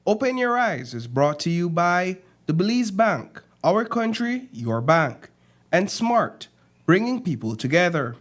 Open Your Eyes is brought to you by the Belize Bank, our country, your bank, and Smart, bringing people together.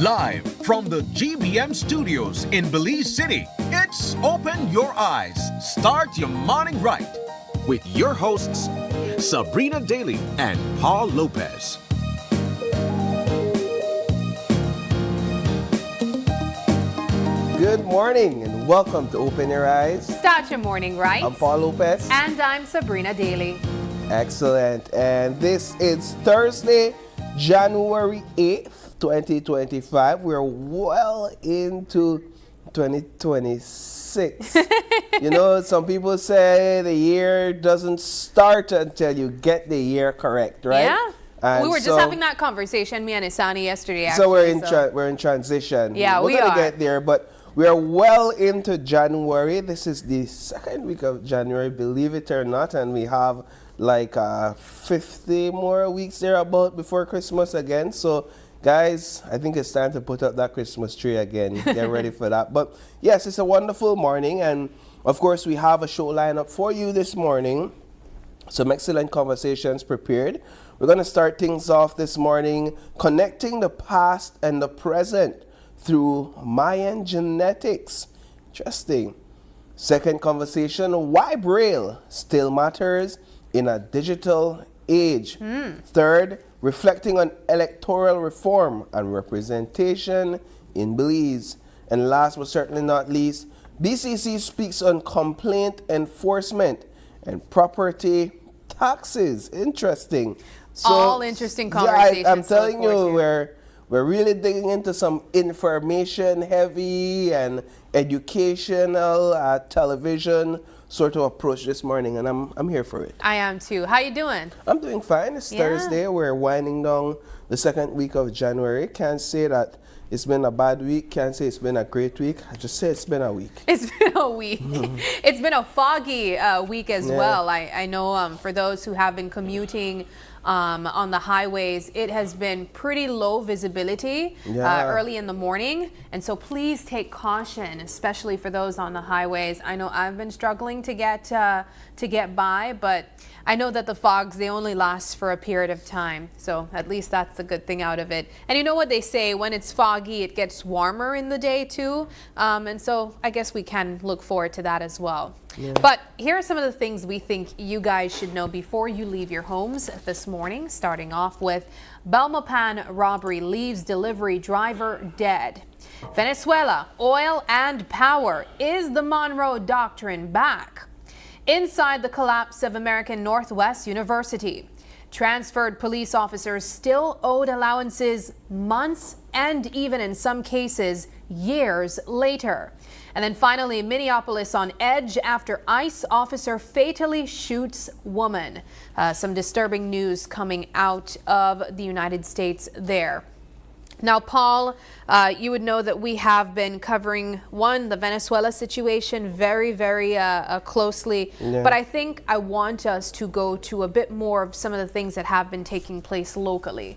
Live from the GBM studios in Belize City, it's Open Your Eyes. Start your morning right with your hosts, Sabrina Daly and Paul Lopez. Good morning and welcome to Open Your Eyes. Start your morning right. I'm Paul Lopez. And I'm Sabrina Daly. Excellent. And this is Thursday, January 8th. 2025. We're well into 2026. You know, some people say the year doesn't start until you get the year correct, right? Yeah. And we were just having that conversation, me and Isani, yesterday. Actually, so we're in transition. Yeah, we're gonna get there, but we are well into January. This is the second week of January, believe it or not, and we have like 50 more weeks there about before Christmas again. So guys, I think it's time to put up that Christmas tree again. Get ready for that. But yes, it's a wonderful morning. And of course, we have a show lineup for you this morning. Some excellent conversations prepared. We're going to start things off this morning connecting the past and the present through Mayan genetics. Interesting. Second conversation, why Braille still matters in a digital age. Third, reflecting on electoral reform and representation in Belize. And last but certainly not least, BCC speaks on complaint enforcement and property taxes. Interesting. So, all interesting conversations. Yeah, I'm telling you, we're really digging into some information heavy and educational television sort of approach this morning, and I'm here for it. I am too. How you doing? I'm doing fine. It's Thursday. We're winding down the second week of January. Can't say that it's been a bad week. Can't say it's been a great week. I just say it's been a week. It's been a week. It's been a foggy week as well. I know for those who have been commuting on the highways, it has been pretty low visibility early in the morning, and so please take caution, especially for those on the highways. I know I've been struggling to get by, but I know that the fogs, they only last for a period of time, so at least that's the good thing out of it. And you know what they say, when it's foggy, it gets warmer in the day too, and so I guess we can look forward to that as well. But here are some of the things we think you guys should know before you leave your homes this morning, starting off with Belmopan robbery leaves delivery driver dead. Venezuela, oil and power. Is the Monroe Doctrine back? Inside the collapse of American Northwest University. Transferred police officers still owed allowances months and even in some cases years later. And then finally, Minneapolis on edge after ICE officer fatally shoots woman. Some disturbing news coming out of the United States there. Now, Paul, you would know that we have been covering, the Venezuela situation very, very closely. But I think I want us to go to a bit more of some of the things that have been taking place locally.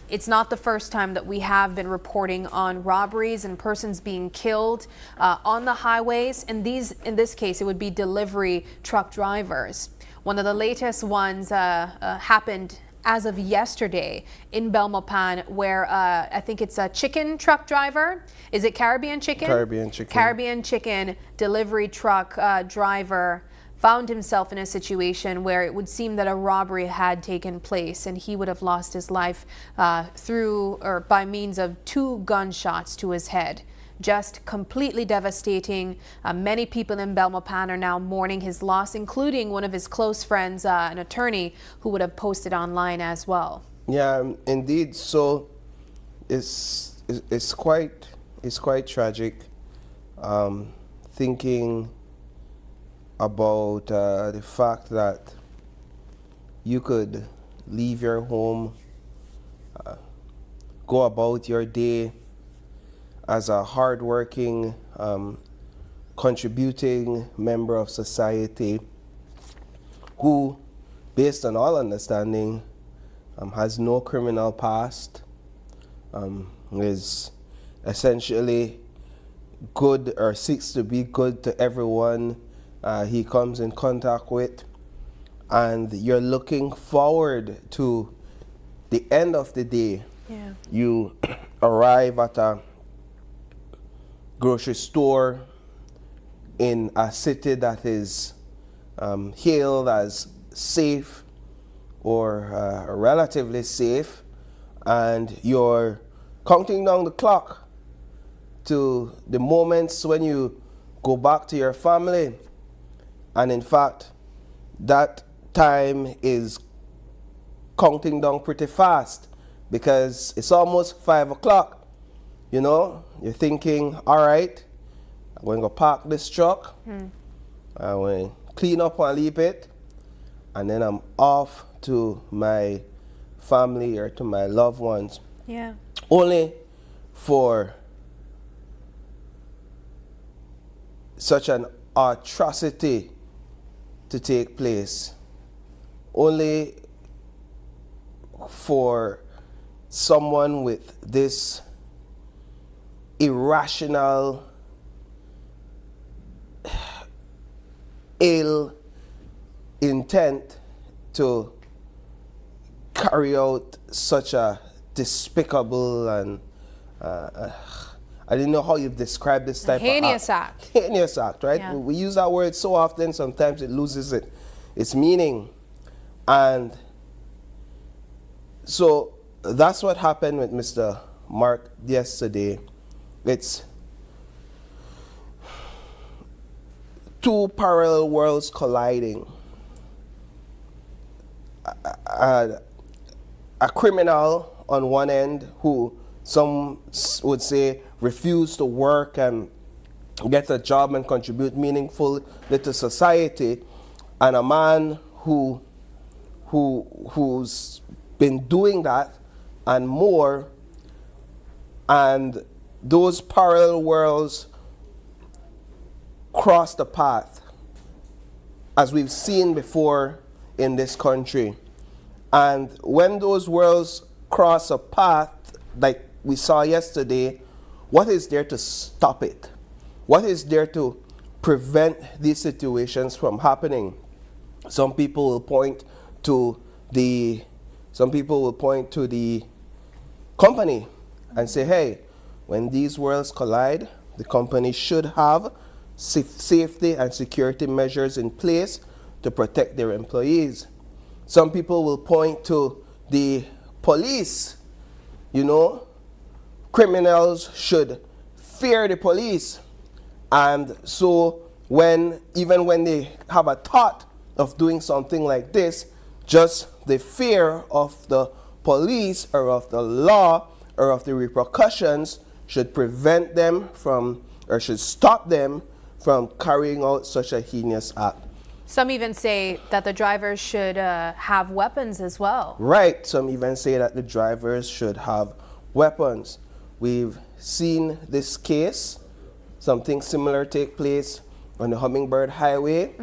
It's not the first time that we have been reporting on robberies and persons being killed on the highways. And in this case, it would be delivery truck drivers. One of the latest ones happened as of yesterday in Belmopan, where I think it's a chicken truck driver. Is it Caribbean chicken? Caribbean chicken. Caribbean chicken delivery truck driver found himself in a situation where it would seem that a robbery had taken place and he would have lost his life through or by means of 2 gunshots to his head. Just completely devastating. Many people in Belmopan are now mourning his loss, including one of his close friends, an attorney, who would have posted online as well. Yeah, indeed. So it's quite tragic. thinking about the fact that you could leave your home, go about your day as a hardworking, contributing member of society who, based on all understanding, has no criminal past, is essentially good or seeks to be good to everyone he comes in contact with, and you're looking forward to the end of the day. Yeah. You arrive at a grocery store in a city that is hailed as safe or relatively safe, and you're counting down the clock to the moments when you go back to your family, and in fact that time is counting down pretty fast because it's almost 5 o'clock. You know, you're thinking, all right, I'm going to park this truck, I'm going to clean up and leave it, and then I'm off to my family or to my loved ones. Yeah. Only for such an atrocity to take place. Only for someone with this irrational, ill intent to carry out such a despicable and I didn't know how you've described this type heinous of act. act. Heinous act, right? Yeah. We use that word so often, sometimes it loses its meaning. And so that's what happened with Mr. Mark yesterday. It's two parallel worlds colliding. A criminal on one end who some would say refused to work and get a job and contribute meaningfully to society, and a man who's been doing that and more, and those parallel worlds cross the path, as we've seen before in this country. And when those worlds cross a path, like we saw yesterday, what is there to stop it? What is there to prevent these situations from happening? Some people will point to the company and say, hey, when these worlds collide, the company should have safety and security measures in place to protect their employees. Some people will point to the police. You know, criminals should fear the police. And so even when they have a thought of doing something like this, just the fear of the police or of the law or of the repercussions should prevent them from, or should stop them from carrying out such a heinous act. Some even say that the drivers should have weapons as well. Right. Some even say that the drivers should have weapons. We've seen this case, something similar take place on the Hummingbird Highway.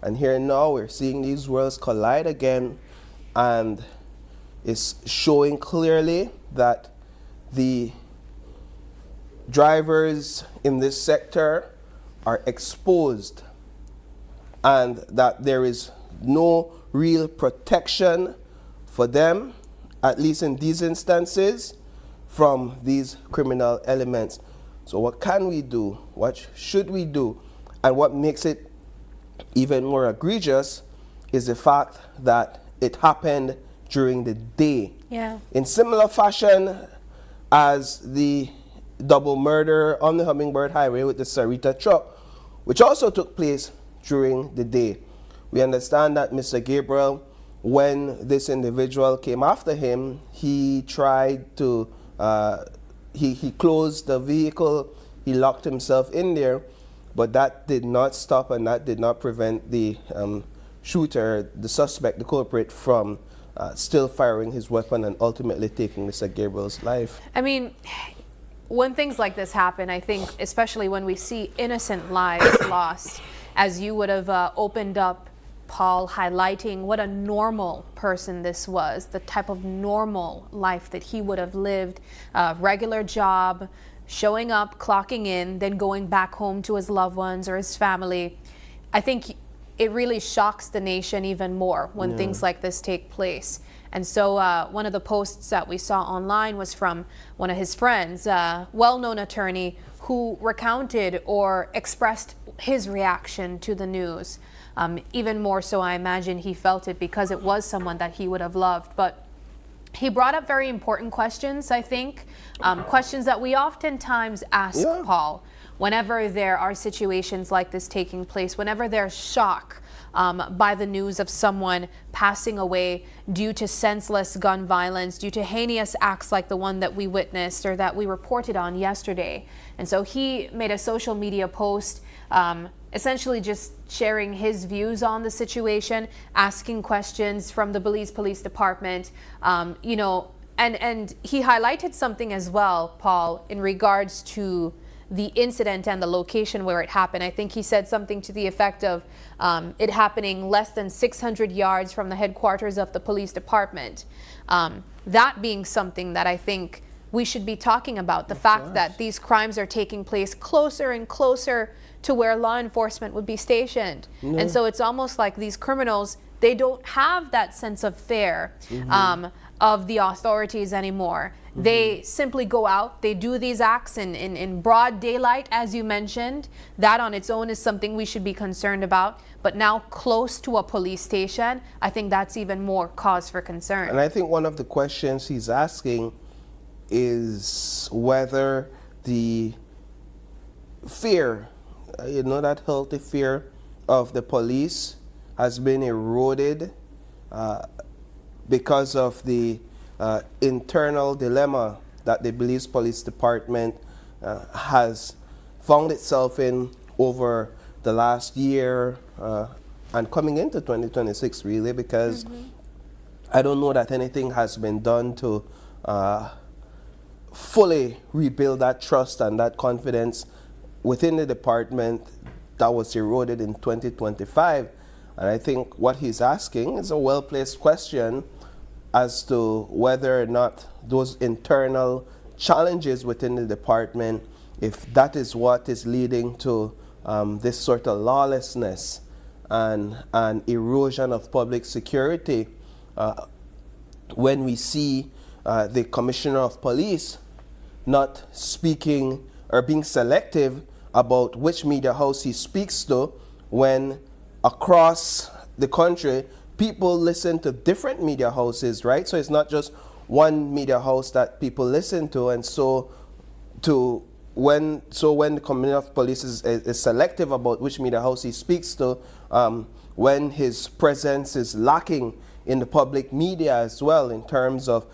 And here now we're seeing these worlds collide again, and it's showing clearly that the drivers in this sector are exposed, and that there is no real protection for them, at least in these instances, from these criminal elements. So what can we do? What should we do? And what makes it even more egregious is the fact that it happened during the day. Yeah. In similar fashion as the double murder on the Hummingbird Highway with the Sarita truck, which also took place during the day. We understand that Mr. Gabriel, when this individual came after him, he tried to, he closed the vehicle, he locked himself in there, but that did not stop and that did not prevent the shooter, the suspect, the culprit, from still firing his weapon and ultimately taking Mr. Gabriel's life. I mean, when things like this happen, I think, especially when we see innocent lives lost, as you would have opened up, Paul, highlighting what a normal person this was, the type of normal life that he would have lived, regular job, showing up, clocking in, then going back home to his loved ones or his family. I think it really shocks the nation even more when things like this take place. And so one of the posts that we saw online was from one of his friends, a well-known attorney, who recounted or expressed his reaction to the news. Even more so, I imagine he felt it because it was someone that he would have loved. But he brought up very important questions, I think, questions that we oftentimes ask, Paul, whenever there are situations like this taking place, whenever there's shock by the news of someone passing away due to senseless gun violence, due to heinous acts like the one that we witnessed or that we reported on yesterday. And so he made a social media post essentially just sharing his views on the situation, asking questions from the Belize Police Department, you know, and he highlighted something as well, Paul, in regards to the incident and the location where it happened. I think he said something to the effect of it happening less than 600 yards from the headquarters of the police department. That being something that I think we should be talking about, the fact that these crimes are taking place closer and closer to where law enforcement would be stationed. And so it's almost like these criminals, they don't have that sense of fear of the authorities anymore. They simply go out, they do these acts in broad daylight, as you mentioned. That on its own is something we should be concerned about. But now close to a police station, I think that's even more cause for concern. And I think one of the questions he's asking is whether the fear, you know, that healthy fear of the police has been eroded because of the internal dilemma that the Belize Police Department has found itself in over the last year and coming into 2026, really, because I don't know that anything has been done to fully rebuild that trust and that confidence within the department that was eroded in 2025. And I think what he's asking is a well-placed question as to whether or not those internal challenges within the department, if that is what is leading to this sort of lawlessness and erosion of public security, when we see the Commissioner of Police not speaking or being selective about which media house he speaks to, when across the country people listen to different media houses, right? So it's not just one media house that people listen to, and when the Commissioner of Police is selective about which media house he speaks to, when his presence is lacking in the public media as well, in terms of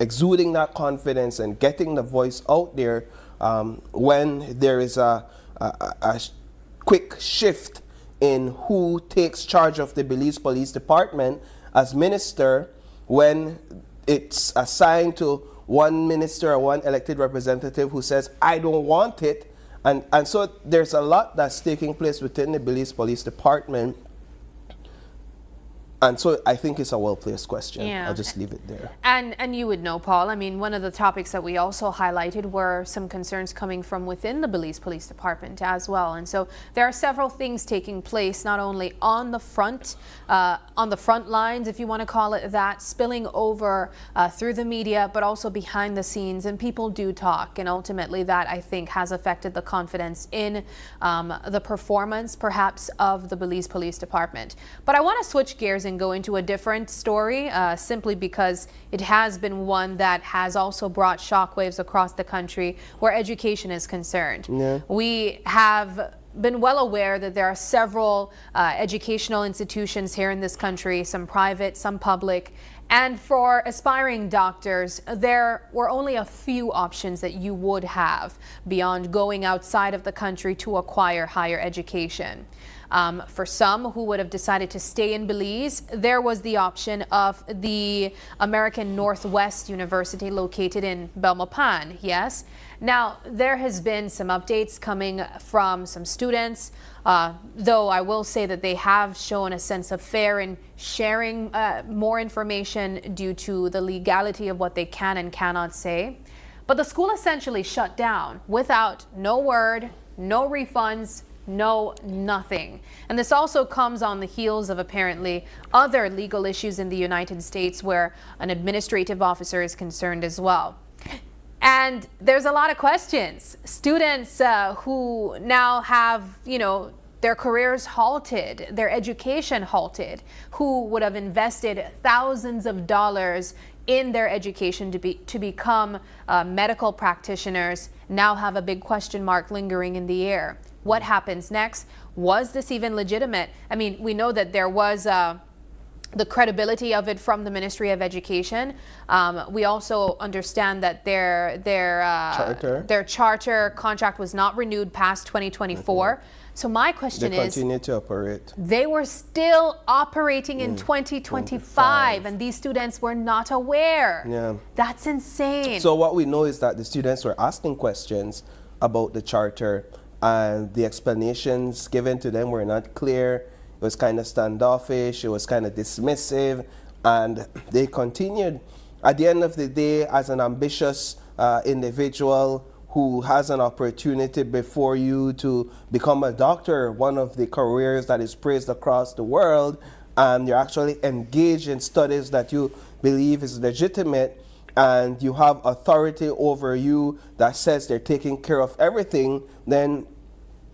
exuding that confidence and getting the voice out there, when there is a quick shift in who takes charge of the Belize Police Department as minister, when it's assigned to one minister or one elected representative who says, I don't want it. And so there's a lot that's taking place within the Belize Police Department. And so I think it's a well-placed question. Yeah. I'll just leave it there. And you would know, Paul, I mean, one of the topics that we also highlighted were some concerns coming from within the Belize Police Department as well. And so there are several things taking place, not only on the front lines, if you want to call it that, spilling over through the media, but also behind the scenes. And people do talk. And ultimately that, I think, has affected the confidence in the performance, perhaps, of the Belize Police Department. But I want to switch gears and go into a different story, simply because it has been one that has also brought shockwaves across the country where education is concerned. Yeah. We have been well aware that there are several educational institutions here in this country, some private, some public, And for aspiring doctors, there were only a few options that you would have beyond going outside of the country to acquire higher education. For some who would have decided to stay in Belize, there was the option of the American Northwest University located in Belmopan, yes. Now, there has been some updates coming from some students, though I will say that they have shown a sense of fair in sharing more information due to the legality of what they can and cannot say. But the school essentially shut down without no word, no refunds, no nothing. And this also comes on the heels of apparently other legal issues in the United States where an administrative officer is concerned as well. And there's a lot of questions. Students who now have, their careers halted, their education halted, who would have invested thousands of dollars in their education to become medical practitioners, now have a big question mark lingering in the air. What happens next? Was this even legitimate? I mean, we know that there was the credibility of it from the Ministry of Education. We also understand that their charter contract was not renewed past 2024. So my question is, they continue to operate. They were still operating in 2025 and these students were not aware. Yeah. That's insane. So what we know is that the students were asking questions about the charter and the explanations given to them were not clear. It was kind of standoffish, it was kind of dismissive, and they continued. At the end of the day, as an ambitious individual who has an opportunity before you to become a doctor, one of the careers that is praised across the world, and you're actually engaged in studies that you believe is legitimate, and you have authority over you that says they're taking care of everything, then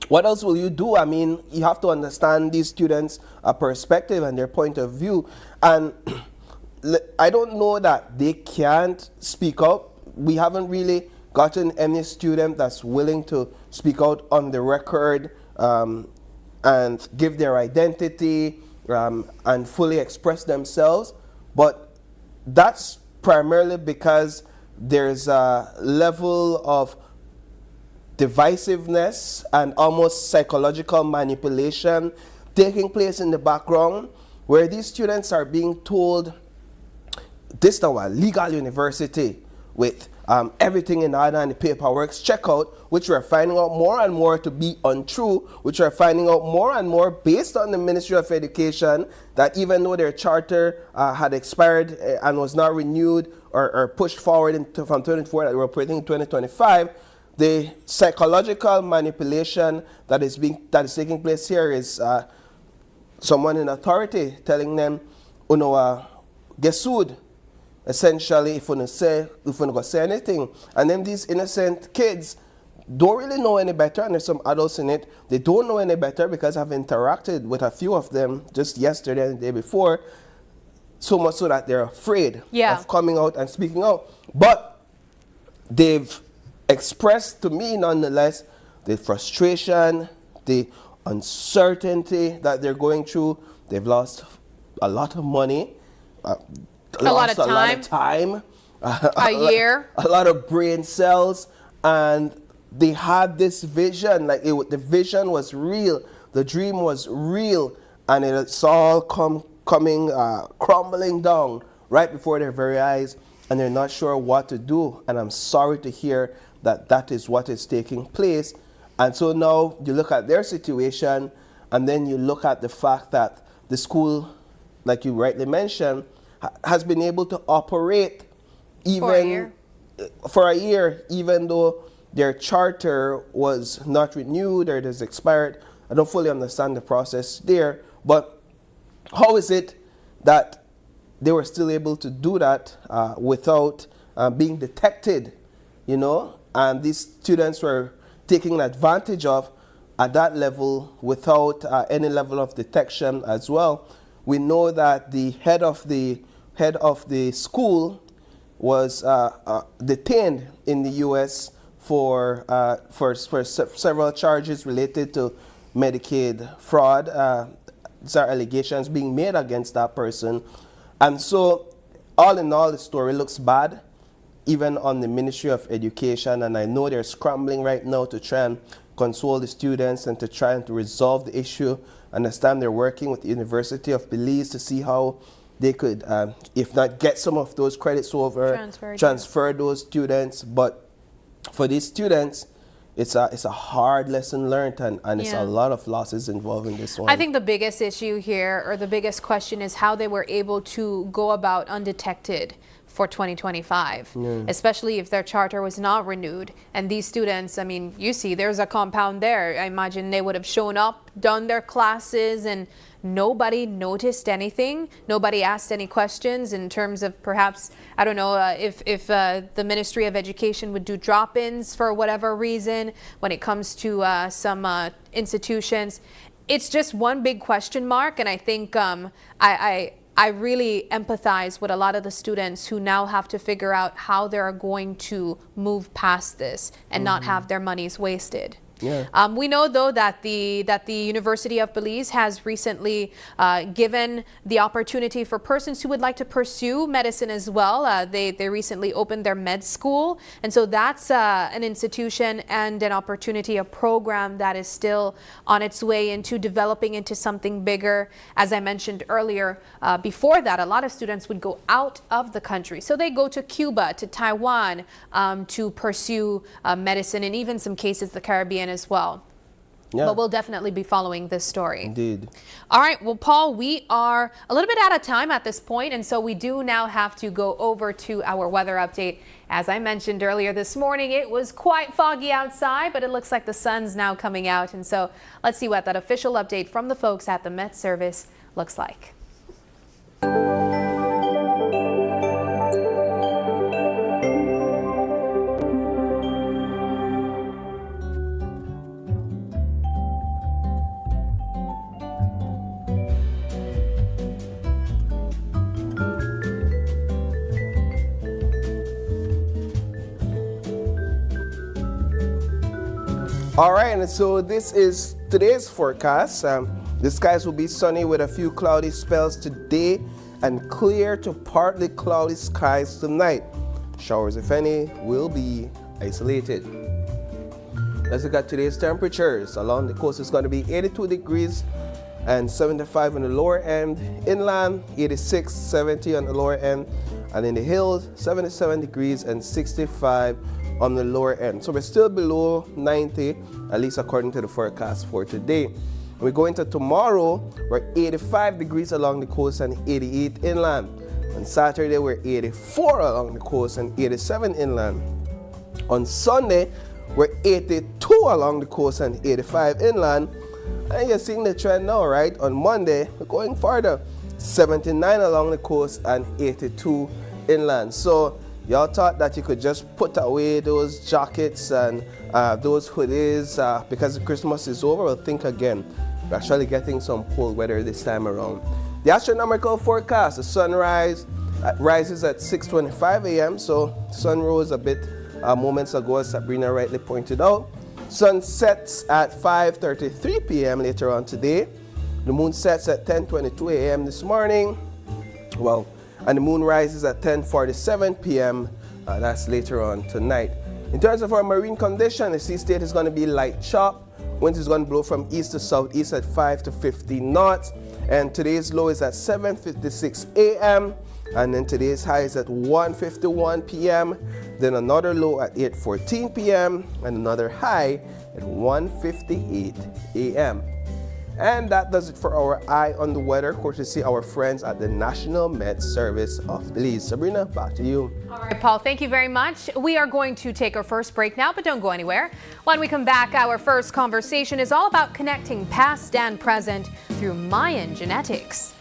what else will you do? I mean, you have to understand these students' perspective and their point of view. And I don't know that they can't speak up. We haven't really gotten any student that's willing to speak out on the record and give their identity and fully express themselves. But that's primarily because there's a level of divisiveness and almost psychological manipulation taking place in the background, where these students are being told this is now a legal university with everything in order and the paperwork's check out, which we're finding out more and more to be untrue, which we're finding out more and more based on the Ministry of Education, that even though their charter had expired and was not renewed or pushed forward from 2024, that we're operating in 2025, the psychological manipulation that is taking place here is someone in authority telling them, get sued. Essentially, if you don't say anything. And then these innocent kids don't really know any better, and there's some adults in it, they don't know any better because I've interacted with a few of them just yesterday and the day before, so much so that they're afraid of coming out and speaking out. But they've expressed to me nonetheless the frustration, the uncertainty that they're going through. They've lost a lot of money, a lot of time, a year, a lot of brain cells, and they had this vision, the vision was real, the dream was real, and it's all coming crumbling down right before their very eyes, and they're not sure what to do. And I'm sorry to hear that is what is taking place. And so now you look at their situation, and then you look at the fact that the school, like you rightly mentioned, has been able to operate even for a year, even though their charter was not renewed or it has expired. I don't fully understand the process there, but how is it that they were still able to do that without being detected, And these students were taken advantage of at that level without any level of detection as well. We know that the head of the school was detained in the U.S. for several charges related to Medicaid fraud. These are allegations being made against that person. And so all in all, the story looks bad, even on the Ministry of Education, and I know they're scrambling right now to try and console the students and to try and to resolve the issue. Understand they're working with the University of Belize to see how they could, if not get some of those credits over, transfer those students. But for these students, it's a hard lesson learned, and it's a lot of losses involved in this one. I think the biggest issue here, or the biggest question, is how they were able to go about undetected for 2025, especially if their charter was not renewed. And these students, I mean, you see, there's a compound there. I imagine they would have shown up, done their classes, and nobody noticed anything. Nobody asked any questions in terms of perhaps, I don't know, if the Ministry of Education would do drop-ins for whatever reason when it comes to some institutions. It's just one big question mark, and I think I really empathize with a lot of the students who now have to figure out how they're going to move past this and not have their monies wasted. We know, though, that the University of Belize has recently given the opportunity for persons who would like to pursue medicine as well. They recently opened their med school, and so that's an institution and an opportunity, a program that is still on its way into developing into something bigger. As I mentioned earlier, before that, a lot of students would go out of the country. So they go to Cuba, to Taiwan, to pursue medicine, and even some cases the Caribbean as well. But we'll definitely be following this story. Indeed. All right. Well, Paul, we are a little bit out of time at this point, and so we do now have to go over to our weather update. As I mentioned earlier this morning, it was quite foggy outside, but it looks like the sun's now coming out. And so let's see what that official update from the folks at the Met Service looks like. All right, and so this is today's forecast. The skies will be sunny with a few cloudy spells today and clear to partly cloudy skies tonight. Showers, if any, will be isolated. Let's look at today's temperatures. Along the coast, it's going to be 82 degrees and 75 on the lower end. Inland, 86, 70 on the lower end. And in the hills, 77 degrees and 65 on the lower end. So we're still below 90, at least according to the forecast for today. We go into tomorrow, we're 85 degrees along the coast and 88 inland. On Saturday, we're 84 along the coast and 87 inland. On Sunday, we're 82 along the coast and 85 inland. And you're seeing the trend now, right? On Monday, we're going further, 79 along the coast and 82 inland. So y'all thought that you could just put away those jackets and those hoodies because Christmas is over. Well, think again. We're actually getting some cold weather this time around. The astronomical forecast, the sunrise rises at 6:25 a.m. So sun rose a bit moments ago, as Sabrina rightly pointed out. Sun sets at 5:33 p.m. later on today. The moon sets at 10:22 a.m. this morning. Well, and the moon rises at 10:47 p.m. That's later on tonight. In terms of our marine condition, the sea state is going to be light chop. Winds is going to blow from east to southeast at 5 to 15 knots. And today's low is at 7:56 a.m. And then today's high is at 1:51 p.m. Then another low at 8:14 p.m. and another high at 1:58 a.m. And that does it for our Eye on the Weather, courtesy our friends at the National Met Service of Belize. Sabrina, back to you. All right, Paul, thank you very much. We are going to take our first break now, but don't go anywhere. When we come back, our first conversation is all about connecting past and present through Mayan genetics.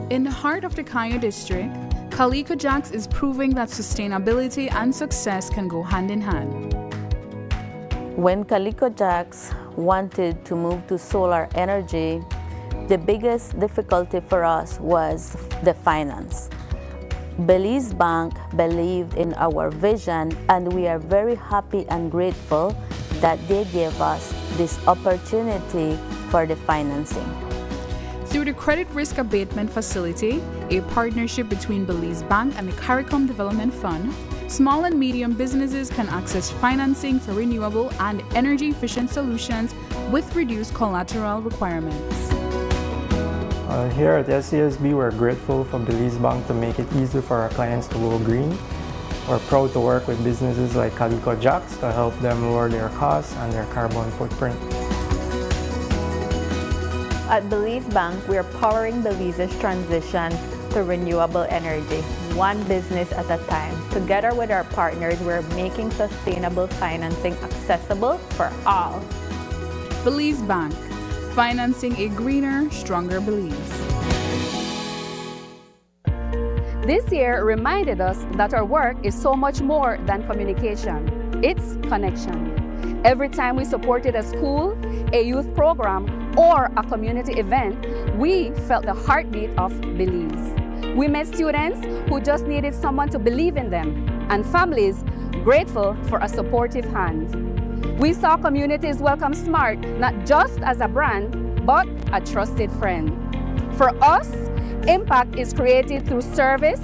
In the heart of the Kaya district, Calico Jacks is proving that sustainability and success can go hand in hand. When Calico Jacks wanted to move to solar energy, the biggest difficulty for us was the finance. Belize Bank believed in our vision, and we are very happy and grateful that they gave us this opportunity for the financing. Through the Credit Risk Abatement Facility, a partnership between Belize Bank and the CARICOM Development Fund, small and medium businesses can access financing for renewable and energy-efficient solutions with reduced collateral requirements. Here at SCSB, we're grateful for Belize Bank to make it easy for our clients to go green. We're proud to work with businesses like Calico Jacks to help them lower their costs and their carbon footprint. At Belize Bank, we are powering Belize's transition to renewable energy, one business at a time. Together with our partners, we're making sustainable financing accessible for all. Belize Bank, financing a greener, stronger Belize. This year reminded us that our work is so much more than communication. It's connection. Every time we supported a school, a youth program, or a community event, we felt the heartbeat of Belize. We met students who just needed someone to believe in them, and families grateful for a supportive hand. We saw communities welcome SMART not just as a brand, but a trusted friend. For us, impact is created through service,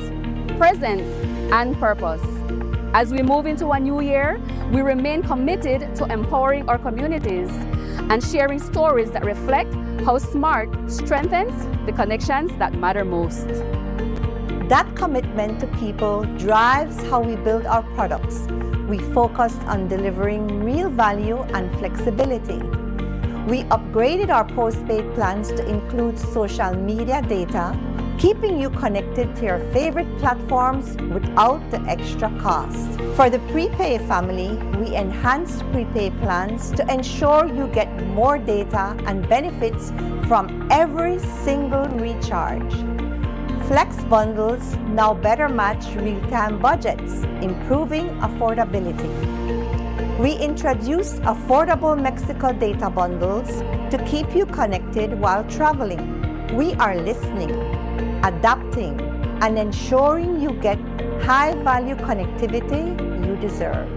presence, and purpose. As we move into a new year, we remain committed to empowering our communities and sharing stories that reflect how SMART strengthens the connections that matter most. That commitment to people drives how we build our products. We focused on delivering real value and flexibility. We upgraded our postpaid plans to include social media data, keeping you connected to your favorite platforms without the extra cost. For the prepay family, we enhanced prepaid plans to ensure you get more data and benefits from every single recharge. Flex bundles now better match real-time budgets, improving affordability. We introduced affordable Mexico data bundles to keep you connected while traveling. We are listening, adapting, and ensuring you get high-value connectivity you deserve.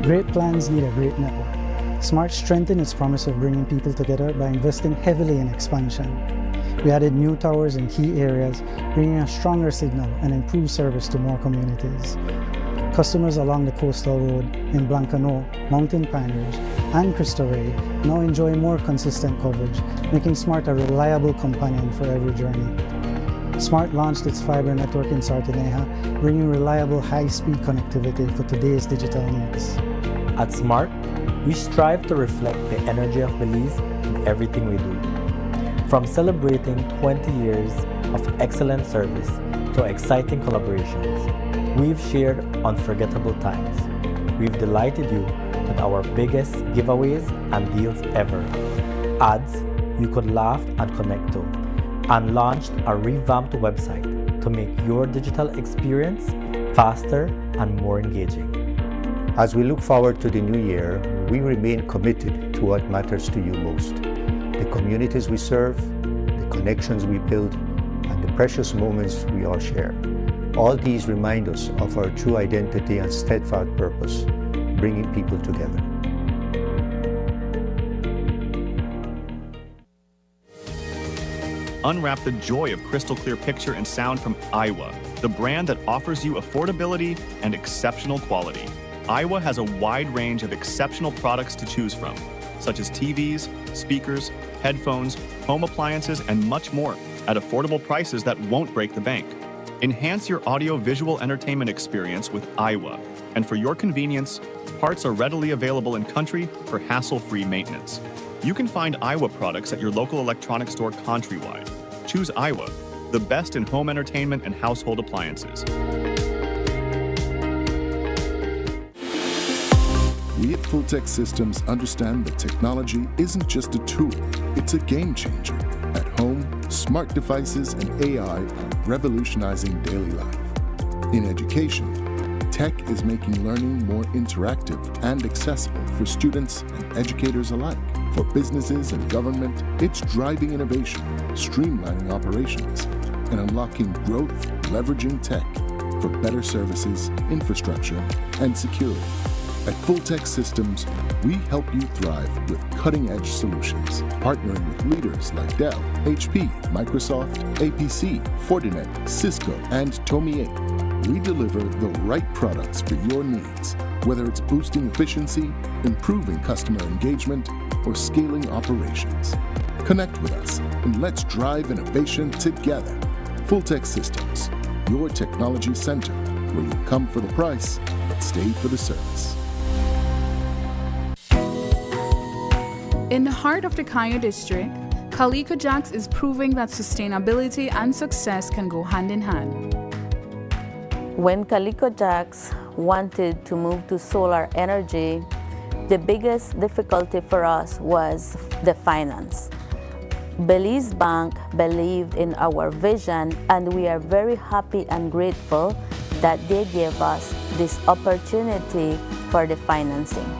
Great plans need a great network. SMART strengthened its promise of bringing people together by investing heavily in expansion. We added new towers in key areas, bringing a stronger signal and improved service to more communities. Customers along the coastal road in Blancano, Mountain Pine Ridge, and Cristo Rey now enjoy more consistent coverage, making SMART a reliable companion for every journey. SMART launched its fiber network in Sartineja, bringing reliable high-speed connectivity for today's digital needs. At SMART, we strive to reflect the energy of Belize in everything we do. From celebrating 20 years of excellent service to exciting collaborations, we've shared unforgettable times. We've delighted you with our biggest giveaways and deals ever, ads you could laugh and connect to, and launched a revamped website to make your digital experience faster and more engaging. As we look forward to the new year, we remain committed to what matters to you most: the communities we serve, the connections we build, and the precious moments we all share. All these remind us of our true identity and steadfast purpose, bringing people together. Unwrap the joy of crystal clear picture and sound from Iowa, the brand that offers you affordability and exceptional quality. Iowa has a wide range of exceptional products to choose from, such as TVs, speakers, headphones, home appliances, and much more at affordable prices that won't break the bank. Enhance your audio-visual entertainment experience with Iowa, and for your convenience, parts are readily available in country for hassle-free maintenance. You can find Iowa products at your local electronics store countrywide. Choose Iowa, the best in home entertainment and household appliances. We at Full Tech Systems understand that technology isn't just a tool, it's a game changer. At home, smart devices and AI are revolutionizing daily life. In education, tech is making learning more interactive and accessible for students and educators alike. For businesses and government, it's driving innovation, streamlining operations, and unlocking growth, leveraging tech for better services, infrastructure, and security. At Full-Tech Systems, we help you thrive with cutting-edge solutions, partnering with leaders like Dell, HP, Microsoft, APC, Fortinet, Cisco, and Tomy. We deliver the right products for your needs, whether it's boosting efficiency, improving customer engagement, or scaling operations. Connect with us and let's drive innovation together. Full-Tech Systems, your technology center, where you come for the price, but stay for the service. In the heart of the Kayo district, Calico Jacks is proving that sustainability and success can go hand in hand. When Calico Jacks wanted to move to solar energy, the biggest difficulty for us was the finance. Belize Bank believed in our vision, and we are very happy and grateful that they gave us this opportunity for the financing.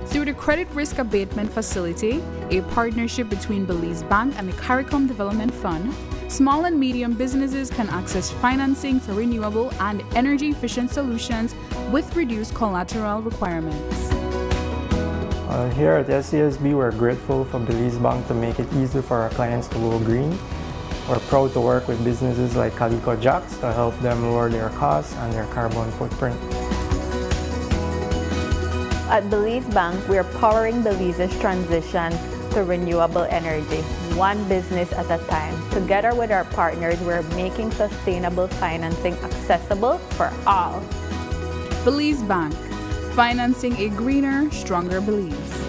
Through the Credit Risk Abatement Facility, a partnership between Belize Bank and the CARICOM Development Fund, small and medium businesses can access financing for renewable and energy-efficient solutions with reduced collateral requirements. Here at SCSB, we're grateful for Belize Bank to make it easy for our clients to go green. We're proud to work with businesses like Calico Jacks to help them lower their costs and their carbon footprint. At Belize Bank, we are powering Belize's transition to renewable energy, one business at a time. Together with our partners, we're making sustainable financing accessible for all. Belize Bank, financing a greener, stronger Belize.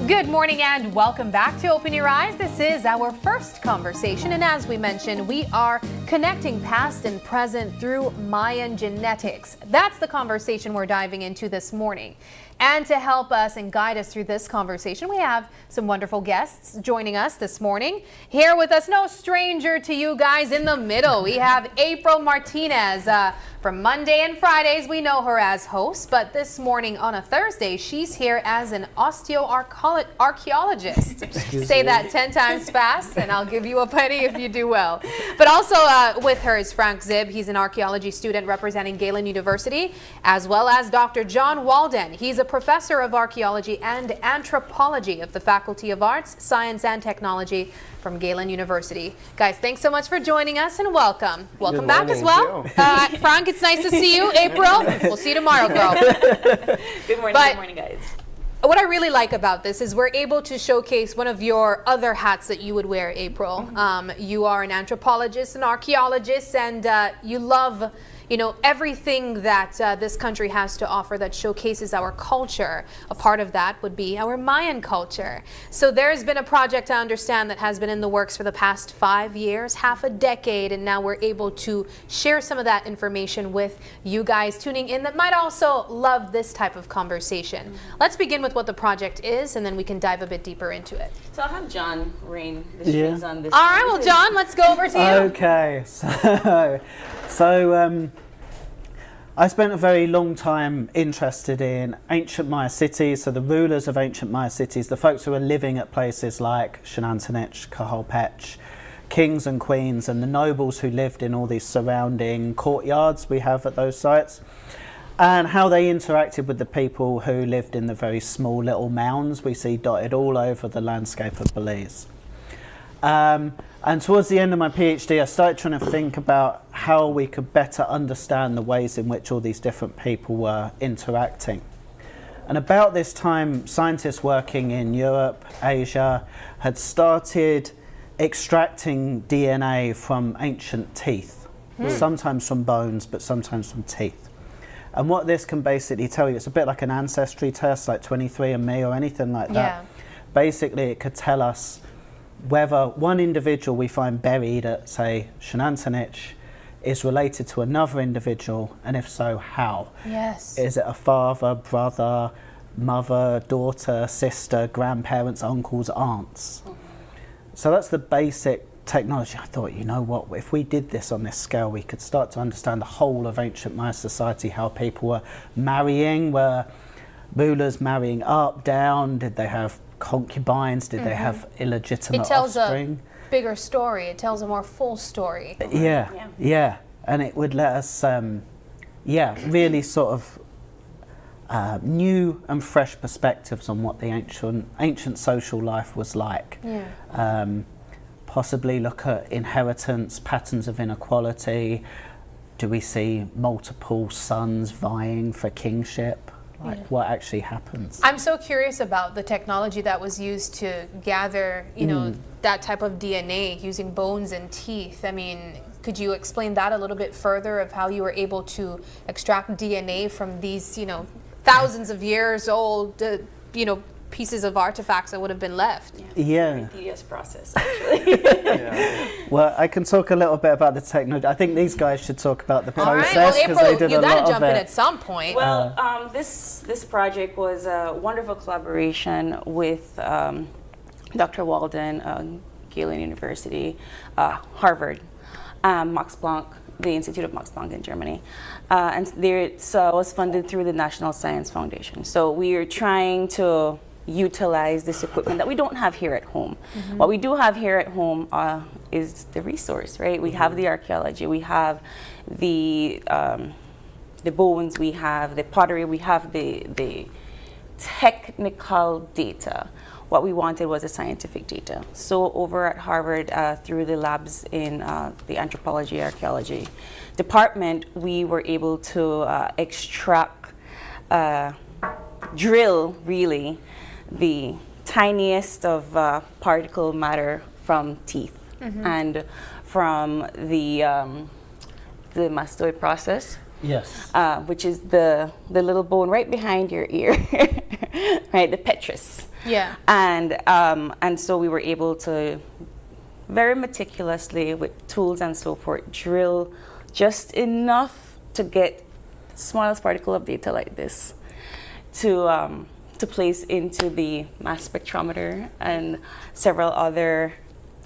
Good morning and welcome back to Open Your Eyes. This is our first conversation, and as we mentioned, we are connecting past and present through Mayan genetics. That's the conversation we're diving into this morning. And to help us and guide us through this conversation, we have some wonderful guests joining us this morning. Here with us, no stranger to you guys in the middle, we have April Martinez. From Monday and Fridays, we know her as host, but this morning on a Thursday, she's here as an osteoarchaeologist. Say that 10 times fast, and I'll give you a penny if you do well. But also with her is Frank Zib. He's an archaeology student representing Galen University, as well as Dr. John Walden. He's a professor of archaeology and anthropology of the Faculty of Arts, Science and Technology from Galen University. Guys, thanks so much for joining us and welcome. Welcome back as well. Frank, it's nice to see you. April, we'll see you tomorrow, girl. Good morning, guys. What I really like about this is we're able to showcase one of your other hats that you would wear, April. You are an anthropologist, an archaeologist, and you love everything that this country has to offer that showcases our culture. A part of that would be our Mayan culture. So there's been a project, I understand, that has been in the works for the past 5 years, half a decade, and now we're able to share some of that information with you guys tuning in that might also love this type of conversation. Let's begin with what the project is, and then we can dive a bit deeper into it. So I'll have John rein the strings on this. All right, well, John, let's go over to you. Okay, so I spent a very long time interested in ancient Maya cities, so the rulers of ancient Maya cities, the folks who were living at places like Shenantonich, Caholpech, kings and queens, and the nobles who lived in all these surrounding courtyards we have at those sites, and how they interacted with the people who lived in the very small little mounds we see dotted all over the landscape of Belize. And towards the end of my PhD, I started trying to think about how we could better understand the ways in which all these different people were interacting. And about this time, scientists working in Europe, Asia, had started extracting DNA from ancient teeth, sometimes from bones, but sometimes from teeth. And what this can basically tell you, it's a bit like an ancestry test, like 23andMe or anything like that. Yeah. Basically, it could tell us whether one individual we find buried at, say, Shenantonich is related to another individual, and if so, how? Yes. Is it a father, brother, mother, daughter, sister, grandparents, uncles, aunts? So that's the basic technology. I thought, you know what, if we did this on this scale, we could start to understand the whole of ancient Maya society, how people were marrying, were rulers marrying up, down, did they have concubines, did they have illegitimate It tells offspring? a bigger story. It tells a more full story. Yeah. And it would let us, really sort of new and fresh perspectives on what the ancient social life was like. Possibly look at inheritance, patterns of inequality. Do we see multiple sons vying for kingship? Like what actually happens? I'm so curious about the technology that was used to gather, you know, that type of DNA using bones and teeth. I mean, could you explain that a little bit further of how you were able to extract DNA from these, you know, thousands of years old, you know, pieces of artifacts that would have been left? Very tedious process, actually. Well, I can talk a little bit about the technology. I think these guys should talk about the process because well, they did you a lot gotta of jump in it. at some point. Well, this project was a wonderful collaboration with Dr. Walden, Galen University, Harvard, Max Planck, the Institute of Max Planck in Germany. And it was funded through the National Science Foundation. So we are trying to utilize this equipment that we don't have here at home. What we do have here at home is the resource, right? We have the archaeology, we have the bones, we have the pottery, we have the technical data. What we wanted was the scientific data. So over at Harvard, through the labs in the anthropology, archaeology department, we were able to extract, drill really, the tiniest of particle matter from teeth and from the mastoid process. Yes. Which is the little bone right behind your ear, right? The petrous. Yeah. And so we were able to very meticulously with tools and so forth drill just enough to get the smallest particle of data like this to place into the mass spectrometer and several other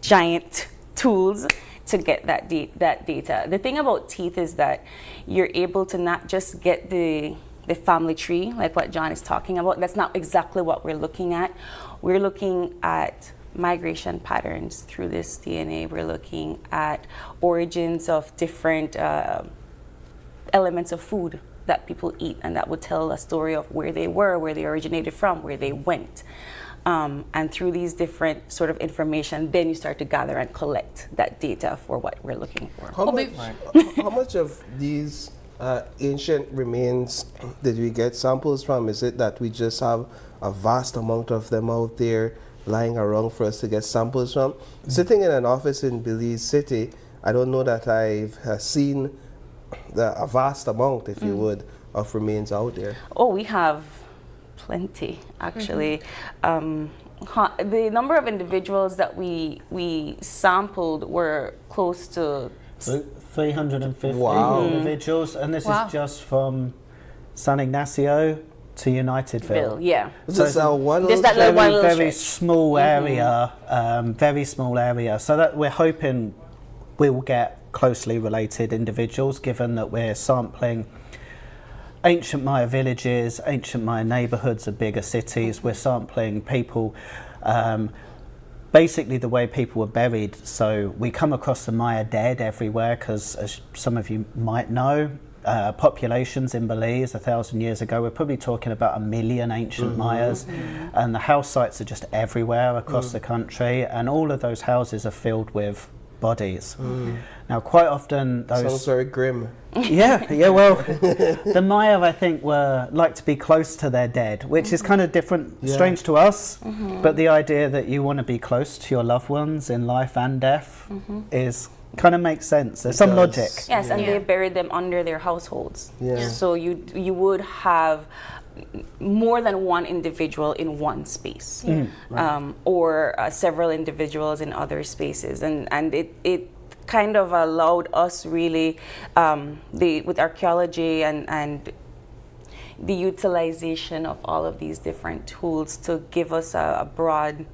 giant tools to get that data. The thing about teeth is that you're able to not just get the family tree, like what John is talking about. That's not exactly what we're looking at. We're looking at migration patterns through this DNA. We're looking at origins of different elements of food that people eat, and that would tell a story of where they were, where they originated from, where they went. And through these different sort of information, then you start to gather and collect that data for what we're looking for. How much of these ancient remains did we get samples from? Is it that we just have a vast amount of them out there lying around for us to get samples from? Sitting in an office in Belize City, I don't know that I've seen a vast amount, if you would, of remains out there. Oh, we have plenty, actually. The number of individuals that we sampled were close to 350 individuals, and this Wow. is just from San Ignacio to Unitedville. Yeah. So it's one Just that little one little very stretch. small area, very small area. So that we're hoping we'll get closely related individuals, given that we're sampling ancient Maya villages, ancient Maya neighborhoods of bigger cities. We're sampling people, basically the way people were buried. So we come across the Maya dead everywhere because, as some of you might know, populations in Belize 1,000 years ago, we're probably talking about 1 million ancient Mayas, and the house sites are just everywhere across the country, and all of those houses are filled with bodies. Now, quite often those sounds very grim. Yeah. Well, the Maya, I think, like to be close to their dead, which is kind of different, strange to us. But the idea that you want to be close to your loved ones in life and death is kind of makes sense. There's some logic. Yes, and they buried them under their households. So you would have more than one individual in one space, or several individuals in other spaces, and it kind of allowed us really with archaeology and the utilization of all of these different tools to give us a broad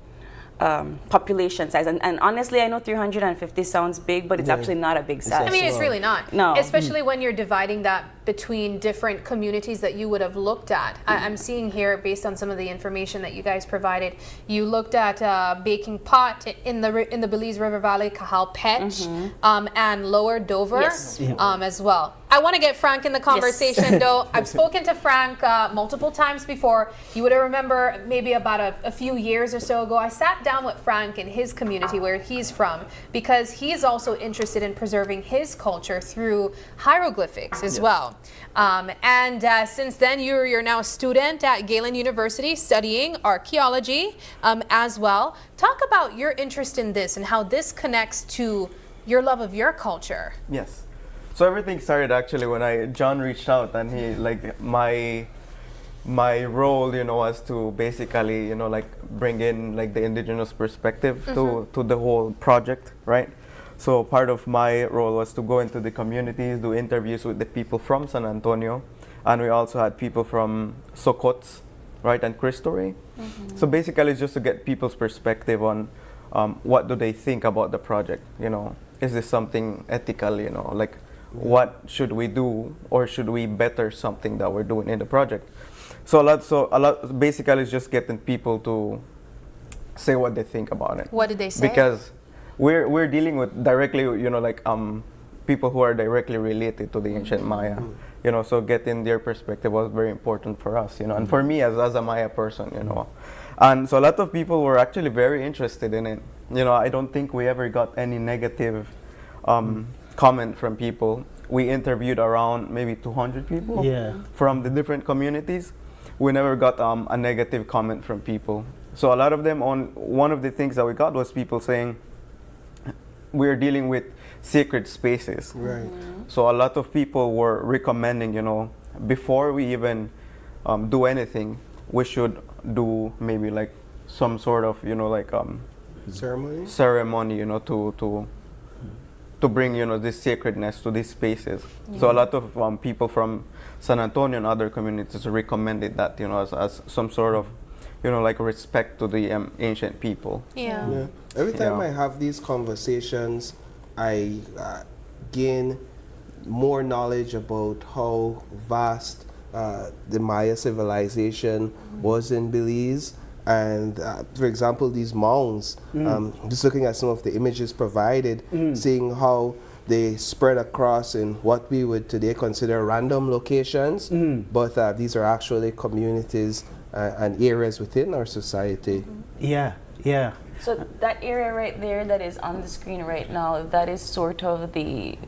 population size. And honestly, I know 350 sounds big, but it's actually not a big size. I mean, it's really not. No. Especially when you're dividing that between different communities that you would have looked at. I'm seeing here, based on some of the information that you guys provided, you looked at Baking Pot in the Belize River Valley, Kahal Petch, and Lower Dover as well. I want to get Frank in the conversation, though. I've spoken to Frank multiple times before. You would remember maybe about a few years or so ago, I sat down with Frank in his community where he's from, because he's also interested in preserving his culture through hieroglyphics as well. And since then, you're now a student at Galen University studying archaeology as well. Talk about your interest in this and how this connects to your love of your culture. Yes. So everything started actually when John reached out, and he, like, my role, was to basically, bring in like the indigenous perspective to the whole project, right? So part of my role was to go into the communities, do interviews with the people from San Antonio, and we also had people from Sokots, right, and Cristo Rey. So basically it's just to get people's perspective on what do they think about the project, is this something ethical, like what should we do, or should we better something that we're doing in the project? So a lot basically is just getting people to say what they think about it. What did they say? Because we're dealing with directly, people who are directly related to the ancient Maya, so getting their perspective was very important for us, and for me as a Maya person, and so a lot of people were actually very interested in it. I don't think we ever got any negative comment from people. We interviewed around maybe 200 people from the different communities. We never got a negative comment from people. So a lot of them, one of the things that we got was people saying, we're dealing with sacred spaces. Right. So a lot of people were recommending, before we even do anything, we should do maybe like some sort of, ceremony, to bring, this sacredness to these spaces. So a lot of people from San Antonio and other communities recommended that, as some sort of, like respect to the ancient people. Yeah. Every time I have these conversations, I gain more knowledge about how vast the Maya civilization was in Belize. And for example, these mounds, just looking at some of the images provided, seeing how they spread across in what we would today consider random locations, but these are actually communities and areas within our society. Yeah. So that area right there that is on the screen right now, that is sort of the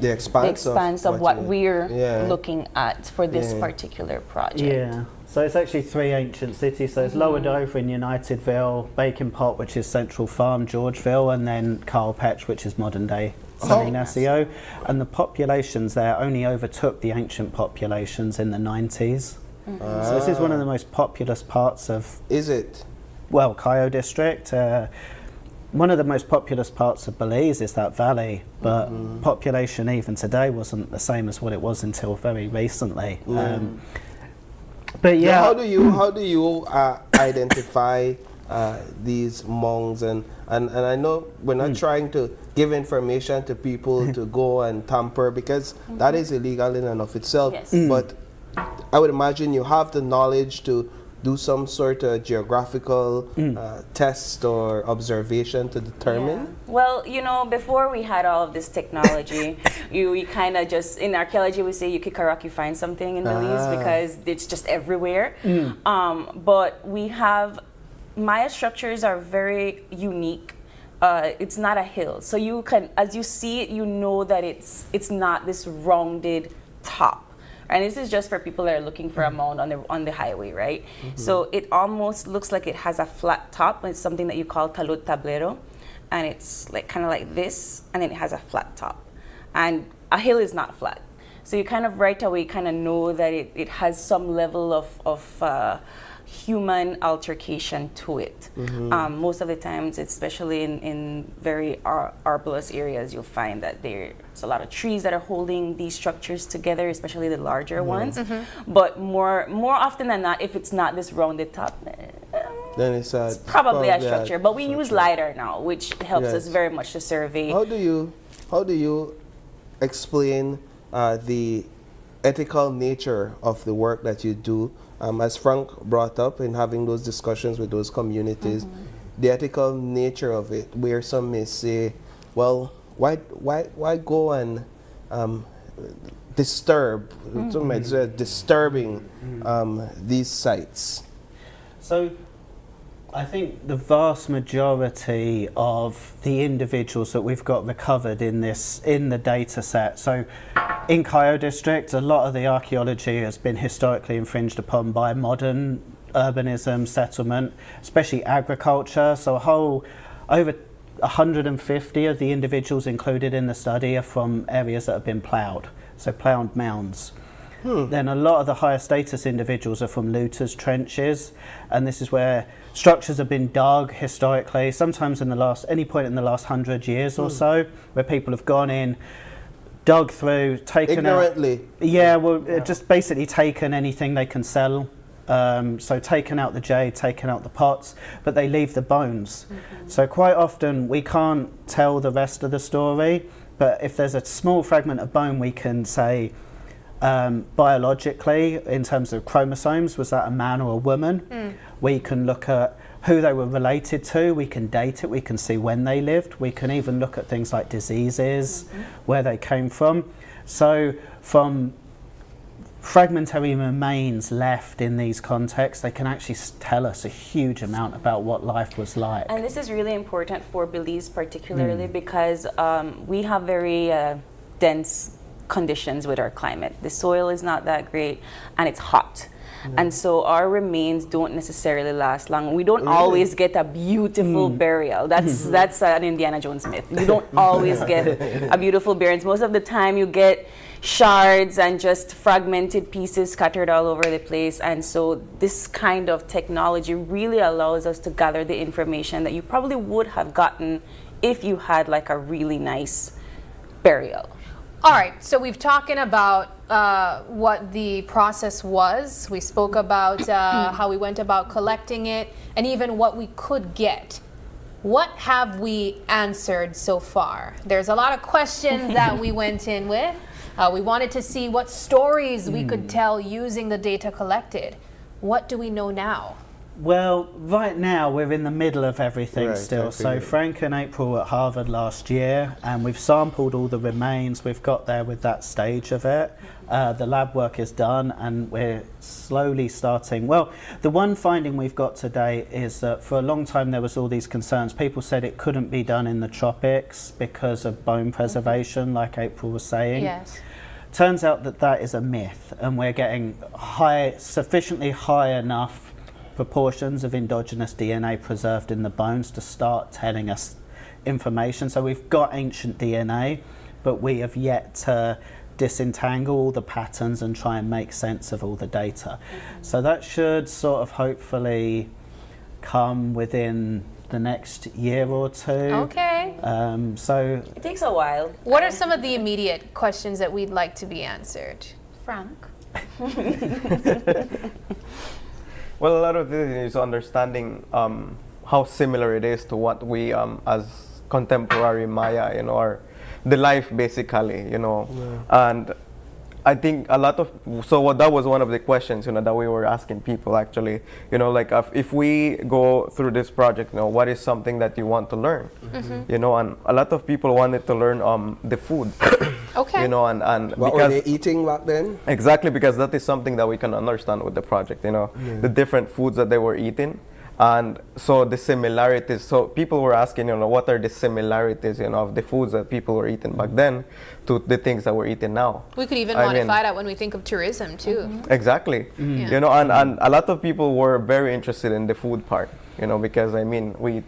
expanse of what we're looking at for this particular project. Yeah. So it's actually three ancient cities. So it's Lower Dover in Unitedville, Baking Pot, which is Central Farm, Georgeville, and then Kahal Petch, which is modern day San Ignacio. And the populations there only overtook the ancient populations in the 90s. So this is one of the most populous parts of... Is it? Well, Cayo district. One of the most populous parts of Belize is that valley, but population even today wasn't the same as what it was until very recently. But yeah, how do you identify these mounds, and I know we're not trying to give information to people to go and tamper, because that is illegal in and of itself. But I would imagine you have the knowledge to do some sort of geographical test or observation to determine? Well, before we had all of this technology, we kind of just, in archaeology we say you kick a rock, you find something in Belize, because it's just everywhere. But we have, Maya structures are very unique. It's not a hill. So you can, as you see it, you know that it's not this rounded top. And this is just for people that are looking for a mound on the highway, right? So it almost looks like it has a flat top. It's something that you call talud tablero, and it's like kind of like this, and then it has a flat top. And a hill is not flat. So you kind of right away kind of know that it has some level of human altercation to it. Most of the times, especially in very arborous areas, you'll find that there's a lot of trees that are holding these structures together, especially the larger ones. But more often than not, if it's not this rounded top, then it's probably a structure. But we use LiDAR now, which helps us very much to survey. How do you explain the ethical nature of the work that you do? As Frank brought up in having those discussions with those communities, the ethical nature of it, where some may say, well, why go and disturb, some might say disturbing these sites? So I think the vast majority of the individuals that we've got recovered in the data set, so in Cayo district, a lot of the archaeology has been historically infringed upon by modern urbanism, settlement, especially agriculture. So over 150 of the individuals included in the study are from areas that have been ploughed, so ploughed mounds. Then a lot of the higher status individuals are from looters' trenches, and this is where structures have been dug historically, sometimes any point in the last 100 years or so, where people have gone in, dug through, taken ignorantly. Just basically taken anything they can sell. So taken out the jade, taken out the pots, but they leave the bones. So quite often we can't tell the rest of the story, but if there's a small fragment of bone, we can say biologically, in terms of chromosomes, was that a man or a woman? We can look at who they were related to, we can date it, we can see when they lived, we can even look at things like diseases, where they came from. So from fragmentary remains left in these contexts, they can actually tell us a huge amount about what life was like. And this is really important for Belize particularly because we have very dense conditions with our climate. The soil is not that great and it's hot. And so our remains don't necessarily last long. We don't always get a beautiful burial. That's an Indiana Jones myth. You don't always get a beautiful burial. Most of the time you get shards and just fragmented pieces scattered all over the place. And so this kind of technology really allows us to gather the information that you probably would have gotten if you had like a really nice burial. All right, so we've talking about what the process was. We spoke about how we went about collecting it and even what we could get. What have we answered so far? There's a lot of questions that we went in with. We wanted to see what stories we could tell using the data collected. What do we know now? Well, right now we're in the middle of everything still. So Frank and April were at Harvard last year, and we've sampled all the remains. We've got there with that stage of it. The lab work is done, and we're slowly starting. Well, the one finding we've got today is that for a long time there was all these concerns. People said it couldn't be done in the tropics because of bone preservation, like April was saying. Yes. Turns out that that is a myth, and we're getting sufficiently high enough proportions of endogenous DNA preserved in the bones to start telling us information. So we've got ancient DNA, but we have yet to disentangle all the patterns and try and make sense of all the data. So that should sort of hopefully come within the next year or two. Okay. So it takes a while. What are some of the immediate questions that we'd like to be answered? Frank? Well, a lot of this is understanding how similar it is to what we, as contemporary Maya, or the life basically, and I think a lot of, that was one of the questions, that we were asking people actually, like if we go through this project, what is something that you want to learn, and a lot of people wanted to learn the food. Okay. And what were they eating back then? Exactly, because that is something that we can understand with the project, the different foods that they were eating. And so the similarities, so people were asking, what are the similarities, of the foods that people were eating back then to the things that we're eating now. We could even modify that when we think of tourism too. Exactly. And a lot of people were very interested in the food part, because we eat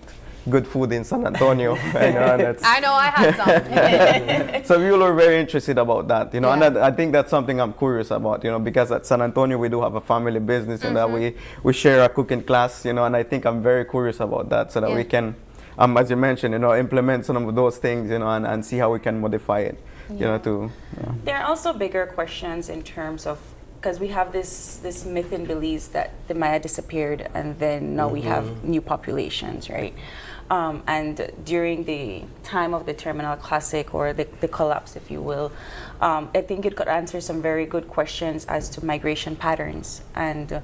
good food in San Antonio. I know I had some. So people are very interested about that, Yeah. and I think that's something I'm curious about, because at San Antonio we do have a family business, and that we share a cooking class, and I think I'm very curious about that, so that we can, as you mentioned, implement some of those things, and see how we can modify it, There are also bigger questions in terms of, because we have this myth in Belize that the Maya disappeared and then now we have new populations, right? And during the time of the Terminal Classic, or the collapse, if you will, I think it could answer some very good questions as to migration patterns and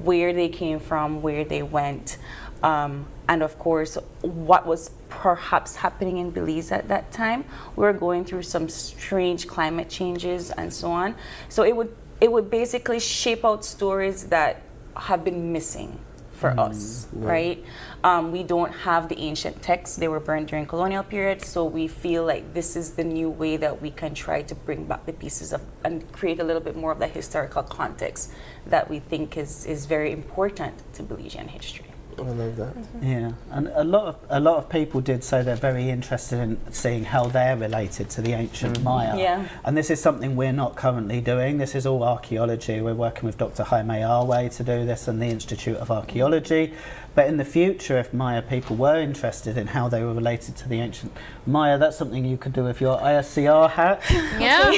where they came from, where they went, and of course, what was perhaps happening in Belize at that time. We were going through some strange climate changes and so on. So it would basically shape out stories that have been missing for us, right? We don't have the ancient texts. They were burned during colonial period, so we feel like this is the new way that we can try to bring back the pieces of and create a little bit more of the historical context that we think is very important to Belizean history. I love that. Yeah, and a lot of people did say they're very interested in seeing how they're related to the ancient Maya. Yeah. And this is something we're not currently doing. This is all archaeology. We're working with Dr. Jaime Arwe to do this and the Institute of Archaeology. But in the future, if Maya people were interested in how they were related to the ancient Maya, that's something you could do with your ISCR hat. Yeah.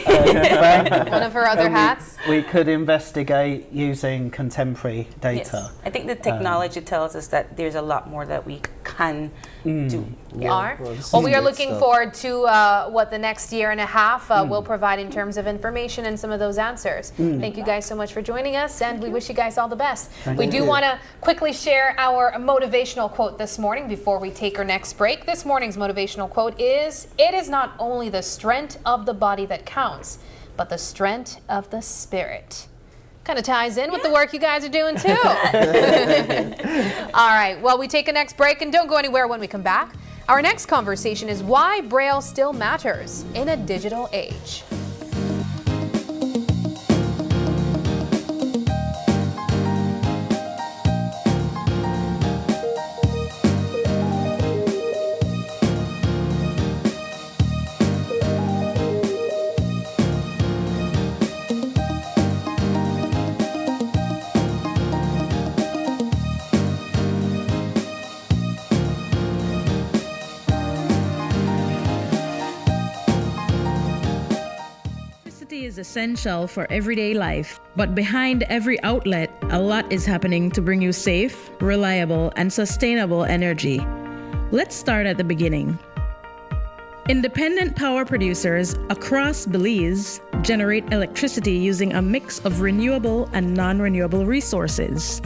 One of her other hats. We could investigate using contemporary data. Yes. I think the technology tells us that there's a lot more that we can do. Well, we are looking forward to what the next year and a half will provide in terms of information and some of those answers. Thank you guys so much for joining us, and we wish you guys all the best. We do want to quickly share our motivational quote this morning before we take our next break. This morning's motivational quote is, "It is not only the strength of the body that counts, but the strength of the spirit." Kind of ties in with the work you guys are doing too. All right, well, we take a next break, and don't go anywhere. When we come back, our next conversation is why Braille still matters in a digital age. Is essential for everyday life, but behind every outlet, a lot is happening to bring you safe, reliable, and sustainable energy. Let's start at the beginning. Independent power producers across Belize generate electricity using a mix of renewable and non-renewable resources.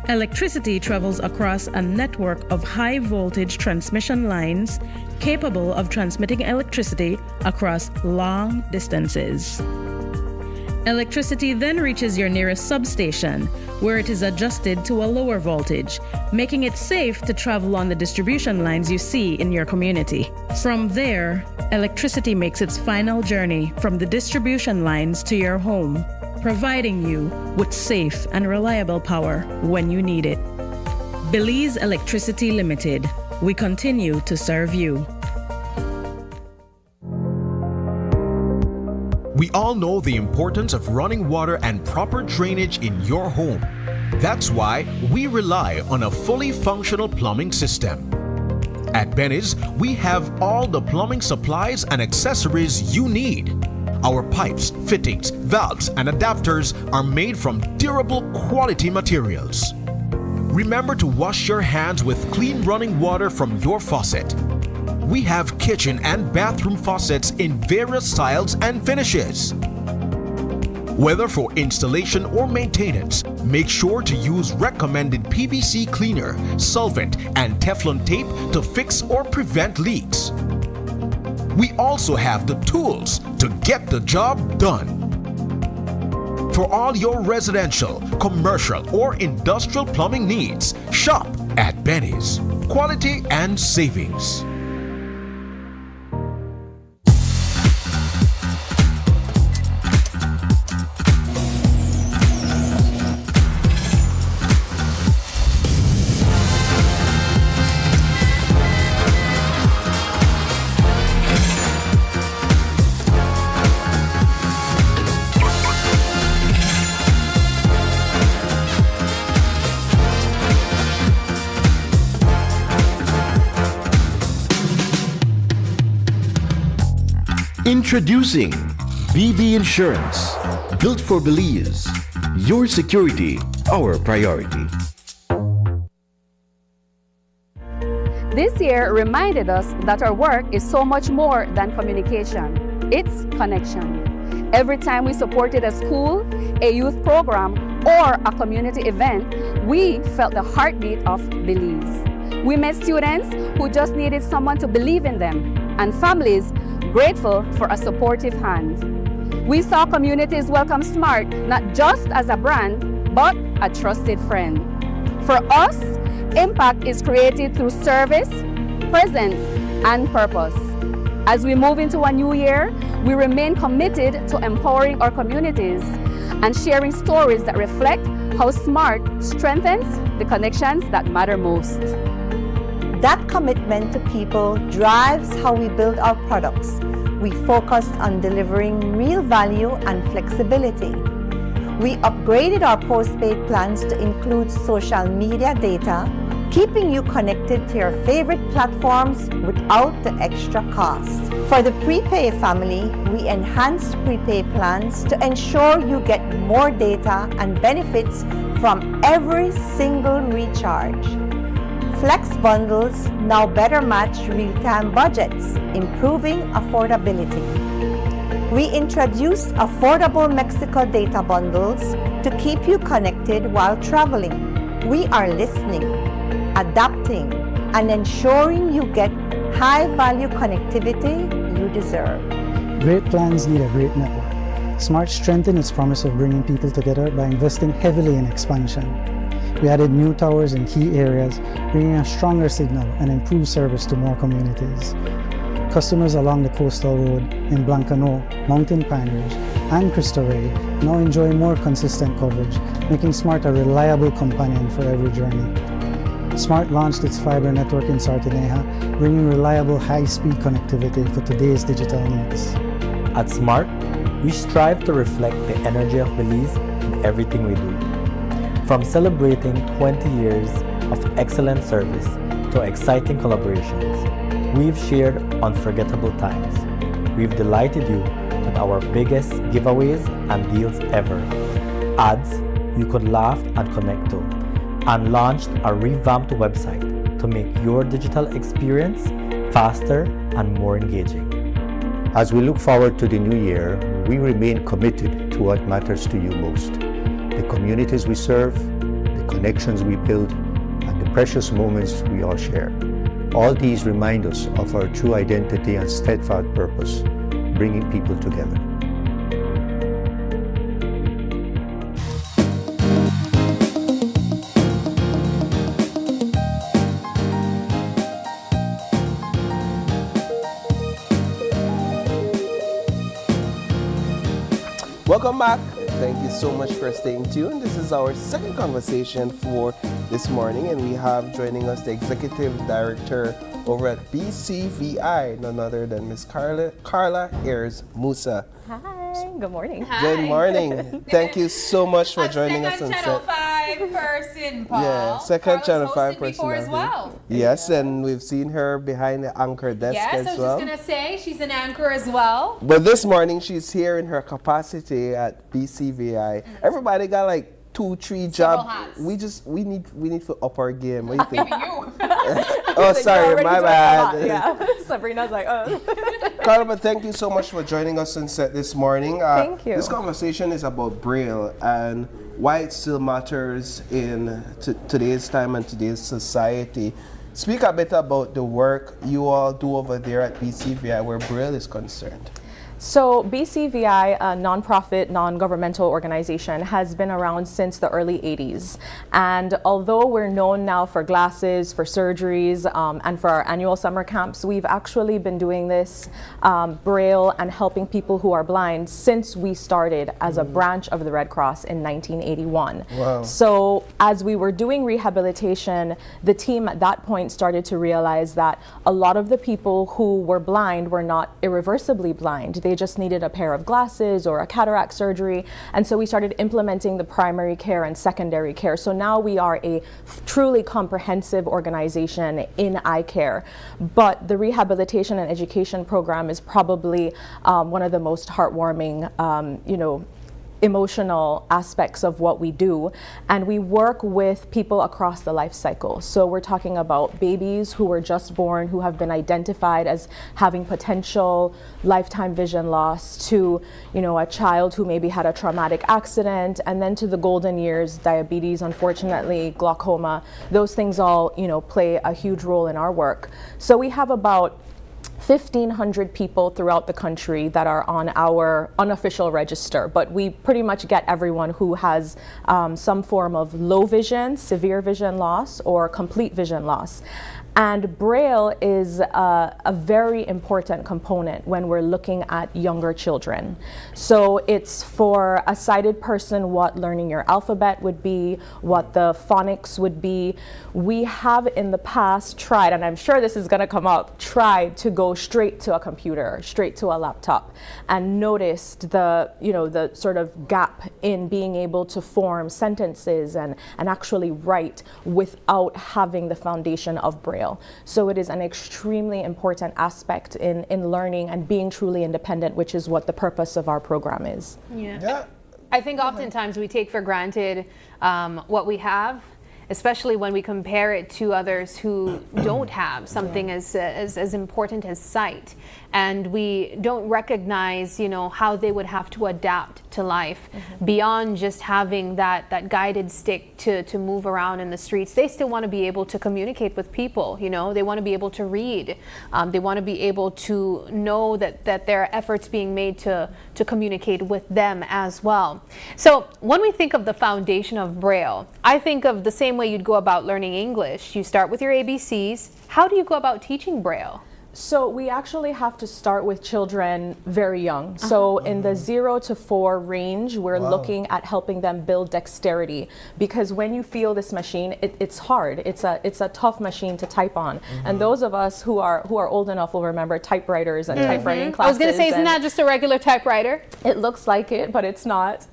Electricity travels across a network of high-voltage transmission lines capable of transmitting electricity across long distances. Electricity then reaches your nearest substation, where it is adjusted to a lower voltage, making it safe to travel on the distribution lines you see in your community. From there, electricity makes its final journey from the distribution lines to your home, providing you with safe and reliable power when you need it. Belize Electricity Limited. We continue to serve you. We all know the importance of running water and proper drainage in your home. That's why we rely on a fully functional plumbing system. At Belize, we have all the plumbing supplies and accessories you need. Our pipes, fittings, valves, and adapters are made from durable quality materials. Remember to wash your hands with clean running water from your faucet. We have kitchen and bathroom faucets in various styles and finishes. Whether for installation or maintenance, make sure to use recommended PVC cleaner, solvent, and Teflon tape to fix or prevent leaks. We also have the tools to get the job done. For all your residential, commercial, or industrial plumbing needs, shop at Benny's. Quality and savings. Introducing BB Insurance. Built for Belize. Your security, our priority. This year reminded us that our work is so much more than communication. It's connection. Every time we supported a school, a youth program, or a community event, we felt the heartbeat of Belize. We met students who just needed someone to believe in them, and families grateful for a supportive hand. We saw communities welcome SMART not just as a brand, but a trusted friend. For us, impact is created through service, presence, and purpose. As we move into a new year, we remain committed to empowering our communities and sharing stories that reflect how SMART strengthens the connections that matter most. That commitment to people drives how we build our products. We focused on delivering real value and flexibility. We upgraded our postpaid plans to include social media data, keeping you connected to your favorite platforms without the extra cost. For the prepay family, we enhanced prepaid plans to ensure you get more data and benefits from every single recharge. Flex bundles now better match real-time budgets, improving affordability. We introduced affordable Mexico data bundles to keep you connected while traveling. We are listening, adapting, and ensuring you get high-value connectivity you deserve. Great plans need a great network. Smart strengthened its promise of bringing people together by investing heavily in expansion. We added new towers in key areas, bringing a stronger signal and improved service to more communities. Customers along the coastal road in Blancano, Mountain Pine Ridge, and Cristo Rey now enjoy more consistent coverage, making Smart a reliable companion for every journey. Smart launched its fiber network in Sartineja, bringing reliable high-speed connectivity for today's digital needs. At Smart, we strive to reflect the energy of Belize in everything we do. From celebrating 20 years of excellent service to exciting collaborations, we've shared unforgettable times. We've delighted you with our biggest giveaways and deals ever. Ads you could laugh and connect to, and launched a revamped website to make your digital experience faster and more engaging. As we look forward to the new year, we remain committed to what matters to you most. The communities we serve, the connections we build, and the precious moments we all share. All these remind us of our true identity and steadfast purpose, bringing people together. Welcome back. Thank you so much for staying tuned. This is our second conversation for this morning, and we have joining us the Executive Director over at BCVI, none other than Miss Carla Ayers Musa. Hi, good morning. Good morning. Thank you so much for joining us on Channel set. 5 person, Paul. Yeah, second Channel 5 person. before as well. Yes, and we've seen her behind the anchor desk Yes, I as was well. just going to say she's an anchor as well. But this morning she's here in her capacity at BCVI. Everybody got like 2-3 jobs. We need to up our game. What do you think? Oh, sorry, my bad. Yeah, Sabrina's like, oh. Carla, thank you so much for joining us on set this morning. Thank you. This conversation is about Braille and why it still matters in today's time and today's society. Speak a bit about the work you all do over there at BCVI where Braille is concerned. So BCVI, a nonprofit, non-governmental organization, has been around since the early 80s. And although we're known now for glasses, for surgeries, and for our annual summer camps, we've actually been doing this Braille and helping people who are blind since we started as a branch of the Red Cross in 1981. Wow. So as we were doing rehabilitation, the team at that point started to realize that a lot of the people who were blind were not irreversibly blind. They they just needed a pair of glasses or a cataract surgery. And so we started implementing the primary care and secondary care. So now we are a truly comprehensive organization in eye care. But the rehabilitation and education program is probably one of the most heartwarming, emotional aspects of what we do, and we work with people across the life cycle. So we're talking about babies who were just born, who have been identified as having potential lifetime vision loss, to a child who maybe had a traumatic accident, and then to the golden years, diabetes, unfortunately, glaucoma. Those things all play a huge role in our work. So we have about 1,500 people throughout the country that are on our unofficial register, but we pretty much get everyone who has some form of low vision, severe vision loss, or complete vision loss. And Braille is a very important component when we're looking at younger children. So it's for a sighted person what learning your alphabet would be, what the phonics would be. We have in the past tried, and I'm sure this is going to come up, tried to go straight to a computer, straight to a laptop, and noticed the sort of gap in being able to form sentences and actually write without having the foundation of Braille. So it is an extremely important aspect in learning and being truly independent, which is what the purpose of our program is. Yeah. I think oftentimes we take for granted what we have, especially when we compare it to others who don't have something as important as sight. And we don't recognize, how they would have to adapt to life beyond just having that guided stick to move around in the streets. They still want to be able to communicate with people, they want to be able to read. They want to be able to know that there are efforts being made to communicate with them as well. So when we think of the foundation of Braille, I think of the same way you'd go about learning English. You start with your ABCs. How do you go about teaching Braille? So we actually have to start with children very young. So in the 0 to 4 range, we're looking at helping them build dexterity, because when you feel this machine, it's hard. It's a tough machine to type on. And those of us who are old enough will remember typewriters and typewriting classes. I was going to say, isn't that just a regular typewriter? It looks like it, but it's not.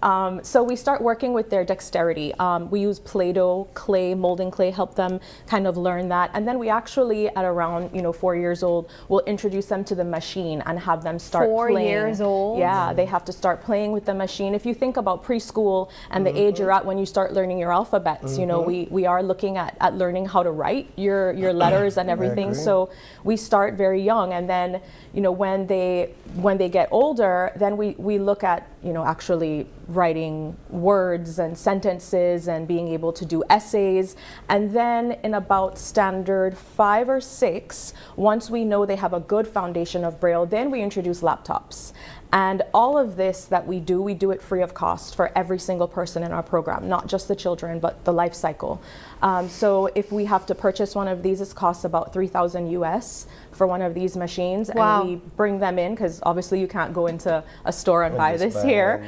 So we start working with their dexterity. We use Play-Doh, clay, molding clay, help them kind of learn that. And then we actually, at around 4 years old, we'll introduce them to the machine and have them start playing. 4 years old? Yeah, they have to start playing with the machine. If you think about preschool and the age you're at when you start learning your alphabets, we are looking at learning how to write your letters and everything. So we start very young, and then when they get older, then we look at actually writing words and sentences and being able to do essays. And then in about standard 5 or 6, once we know they have a good foundation of Braille, then we introduce laptops. And all of this that we do it free of cost for every single person in our program, not just the children, but the life cycle. So if we have to purchase one of these, it costs about $3,000 US for one of these machines. Wow. And we bring them in, because obviously you can't go into a store and buy this here.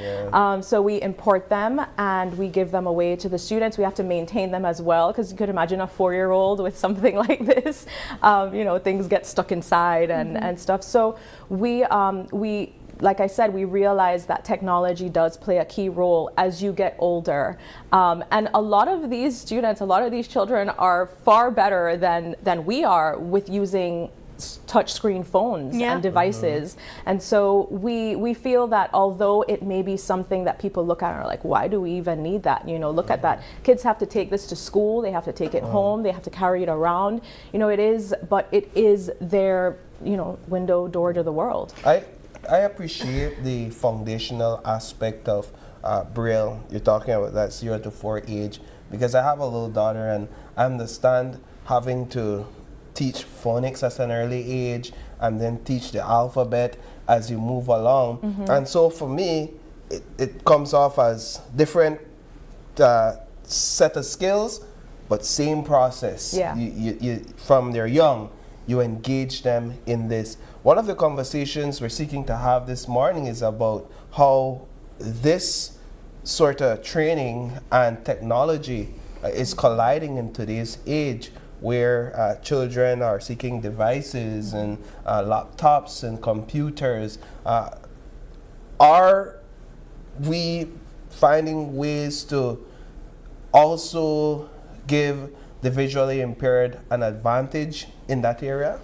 So we import them and we give them away to the students. We have to maintain them as well, because you could imagine a 4-year-old with something like this. Things get stuck inside and stuff. So we like I said, we realize that technology does play a key role as you get older. And a lot of these students, a lot of these children are far better than we are with using touchscreen phones and devices. And so we feel that although it may be something that people look at and are like, why do we even need that? Look at that. Kids have to take this to school, they have to take it home, they have to carry it around. It is their, window, door to the world. I appreciate the foundational aspect of Braille. You're talking about that 0 to 4 age, because I have a little daughter and I understand having to teach phonics at an early age and then teach the alphabet as you move along. And so for me, it comes off as different set of skills, but same process. You from they're young, you engage them in this. One of the conversations we're seeking to have this morning is about how this sort of training and technology is colliding in today's age, where children are seeking devices and laptops and computers. are we finding ways to also give the visually impaired an advantage in that area?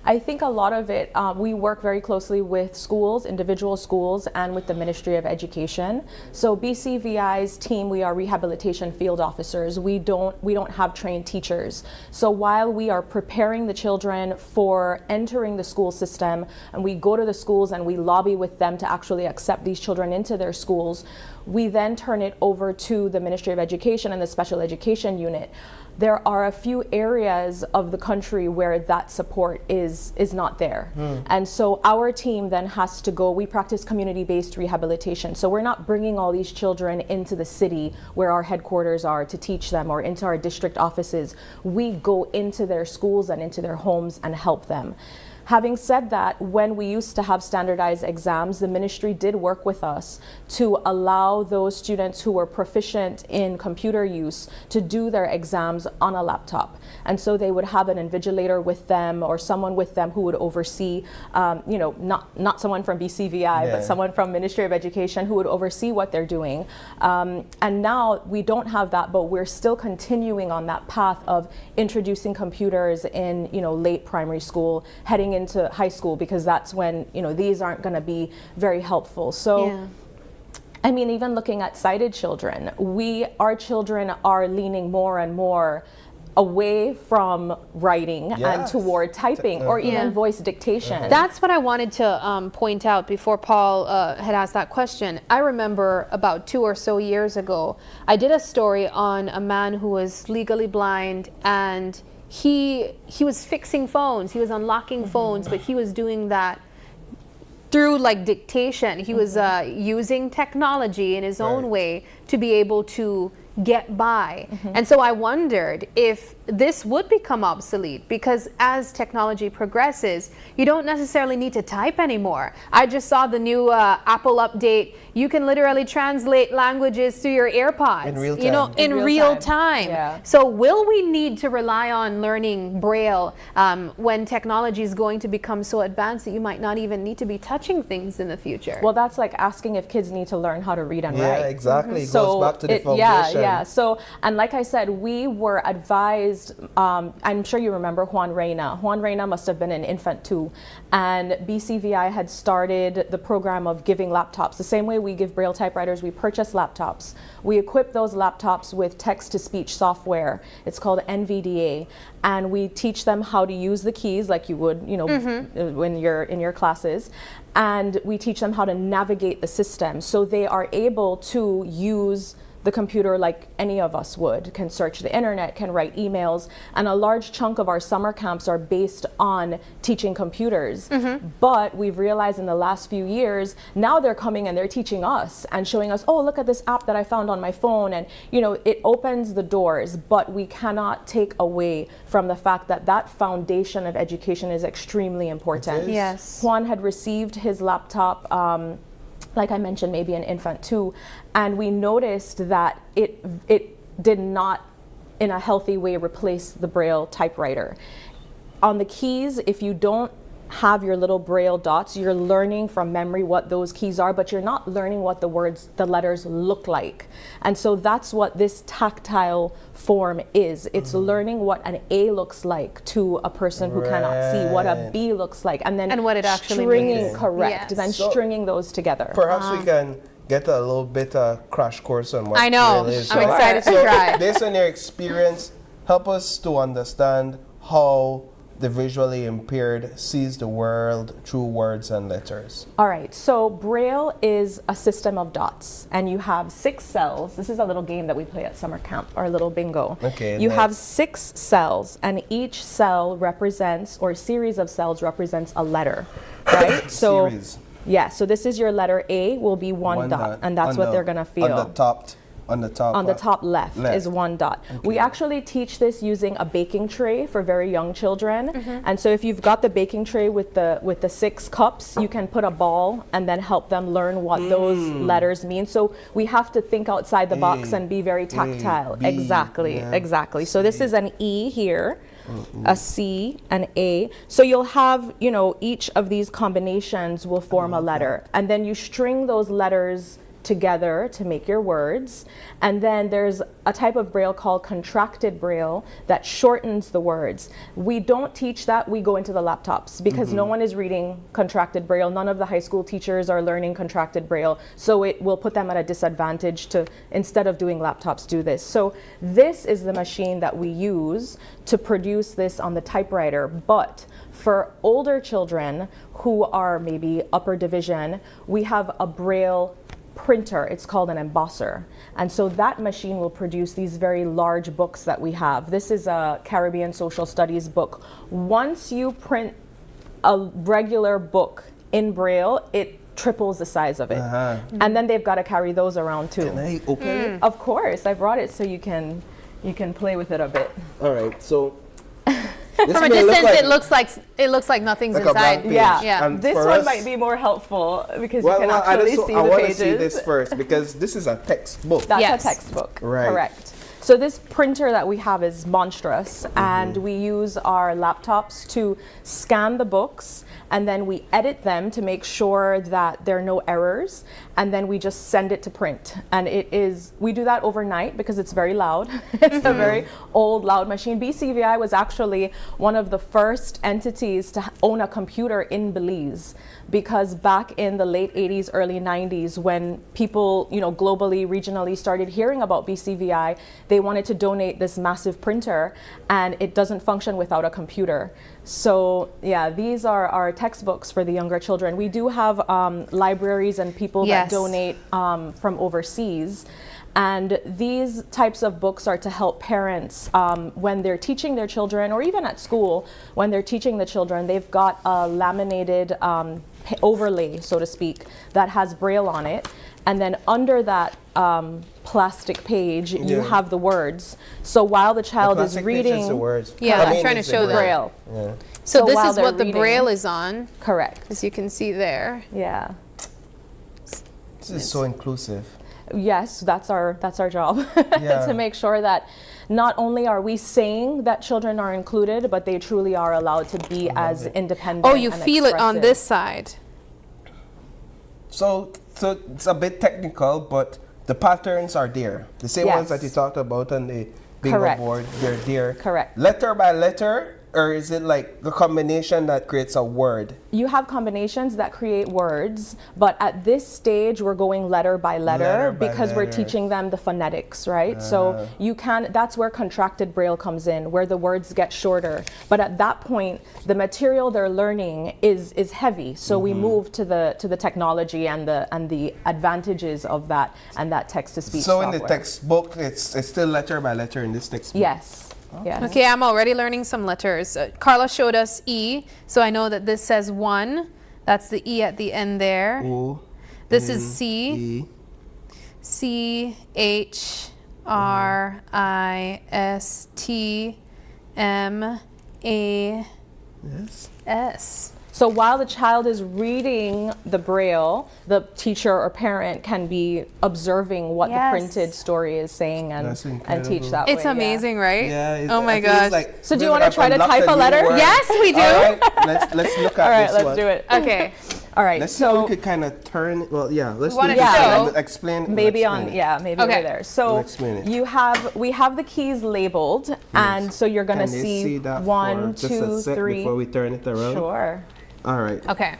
I think a lot of it, we work very closely with schools, individual schools, and with the Ministry of Education. So BCVI's team, we are rehabilitation field officers. We don't have trained teachers. So while we are preparing the children for entering the school system, and we go to the schools and we lobby with them to actually accept these children into their schools, we then turn it over to the Ministry of Education and the Special Education Unit. There are a few areas of the country where that support is not there. And so our team then has to go, we practice community-based rehabilitation. So we're not bringing all these children into the city where our headquarters are to teach them, or into our district offices. We go into their schools and into their homes and help them. Having said that, when we used to have standardized exams, the ministry did work with us to allow those students who were proficient in computer use to do their exams on a laptop. And so they would have an invigilator with them, or someone with them who would oversee, not someone from BCVI, but someone from Ministry of Education who would oversee what they're doing. And now we don't have that, but we're still continuing on that path of introducing computers in, late primary school, heading into high school, because that's when these aren't going to be very helpful. So I mean, even looking at sighted children, our children are leaning more and more away from writing and toward typing, or even voice dictation. That's what I wanted to point out before Paul had asked that question. I remember about 2 or so years ago, I did a story on a man who was legally blind, and he was fixing phones, he was unlocking phones, but he was doing that through like dictation. He was using technology in his own way to be able to get by. And so I wondered if this would become obsolete, because as technology progresses, you don't necessarily need to type anymore. I just saw the new Apple update. You can literally translate languages through your AirPods, in real time. in real time. So will we need to rely on learning Braille when technology is going to become so advanced that you might not even need to be touching things in the future? Well, that's like asking if kids need to learn how to read and write. Yeah, exactly. It goes back to the foundation. Yeah. So, and like I said, we were advised, I'm sure you remember Juan Reyna. Juan Reyna must have been an infant too. And BCVI had started the program of giving laptops. The same way we give Braille typewriters, we purchase laptops. We equip those laptops with text-to-speech software. It's called NVDA. And we teach them how to use the keys like you would, when you're in your classes. And we teach them how to navigate the system, so they are able to use the computer like any of us would, can search the internet, can write emails, and a large chunk of our summer camps are based on teaching computers. But we've realized in the last few years, now they're coming and they're teaching us and showing us, oh, look at this app that I found on my phone, and it opens the doors, but we cannot take away from the fact that that foundation of education is extremely important. Yes. Juan had received his laptop, like I mentioned, maybe an infant too, and we noticed that it did not in a healthy way replace the Braille typewriter. On the keys, if you don't have your little Braille dots, you're learning from memory what those keys are, but you're not learning what the letters look like. And so that's what this tactile form is. It's learning what an A looks like to a person who cannot see, what a B looks like, and then what it actually stringing means. correct, then So stringing those together. Perhaps we can get a little bit of crash course on what I know. Braille is. I'm excited to try. Based on your experience, help us to understand how the visually impaired sees the world through words and letters. All right, so Braille is a system of dots, and you have 6 cells. This is a little game that we play at summer camp, our little bingo. Okay. You have 6 cells, and each cell represents, or series of cells represents a letter, right? So, Series. yeah, so this is your letter A will be one dot, and that's what they're gonna feel. On the top left is 1 dot. Okay. We actually teach this using a baking tray for very young children. And so if you've got the baking tray with the 6 cups, you can put a ball and then help them learn what those letters mean. So we have to think outside the box and be very tactile. B, exactly. So this is an E here. a C, an A. So you'll have, you know, each of these combinations will form a letter. And then you string those letters together to make your words. And then there's a type of Braille called contracted Braille that shortens the words. We don't teach that, we go into the laptops because no one is reading contracted Braille. None of the high school teachers are learning contracted Braille. So it will put them at a disadvantage to, instead of doing laptops, do this. So this is the machine that we use to produce this on the typewriter. But for older children who are maybe upper division, we have a Braille printer. It's called an embosser. And so that machine will produce these very large books that we have. This is a Caribbean social studies book. Once you print a regular book in Braille, it triples the size of it. And then they've got to carry those around too. Can I open it? Of course, I brought it so you can play with it a bit. All right, so from a distance, it looks like nothing's like inside. Yeah, And this one might be more helpful because you can actually see the I want to pages. see this first because this is a textbook. That's a textbook, right? Correct. So this printer that we have is monstrous, and we use our laptops to scan the books, and then we edit them to make sure that there are no errors, and then we just send it to print. And we do that overnight because it's very loud. It's a very old, loud machine. BCVI was actually one of the first entities to own a computer in Belize, because back in the late 80s, early 90s, when people, you know, globally, regionally started hearing about BCVI, they wanted to donate this massive printer, and it doesn't function without a computer. So yeah, these are our textbooks for the younger children. We do have libraries and people that donate from overseas. And these types of books are to help parents when they're teaching their children, or even at school, when they're teaching the children, they've got a laminated overlay, so to speak, that has Braille on it. And then under that plastic page, you have the words. So while the child is reading, I'm trying to show them. Braille. Yeah. So this is what the Braille is on. Correct. As you can see there. Yeah. This is so inclusive. Yes, that's our job, to make sure that not only are we saying that children are included, but they truly are allowed to be as independent. Oh, you feel it on this side. So it's a bit technical, but the patterns are there. The same ones that you talked about on the bingo board, they're there. Correct. Letter by letter, or is it like the combination that creates a word? You have combinations that create words, but at this stage we're going letter by letter because we're teaching them the phonetics, right? So that's where contracted Braille comes in, where the words get shorter. But at that point, the material they're learning is heavy. So we move to the technology and the advantages of that and that text-to-speech So software. in the textbook, it's still letter by letter in this textbook? Yes. Yes. Okay, I'm already learning some letters. Carla showed us E, so I know that this says 1. That's the E at the end there. O, this is C. E. C, H, R, I, S, T, M, A, S. So while the child is reading the Braille, the teacher or parent can be observing what the printed story is saying and teach that way. It's amazing, right? Yeah. Oh my gosh. Like so do you want to try to type a letter? Yes, we do. All right, let's look at this one. Let's do it. Okay. All right. Let's see how we could kind of turn. Well, yeah. Let's do this and explain. Maybe maybe over there. So we have the keys labeled, and so you're going to see 1, 2, 3 before we turn it around. Sure. All right. Okay.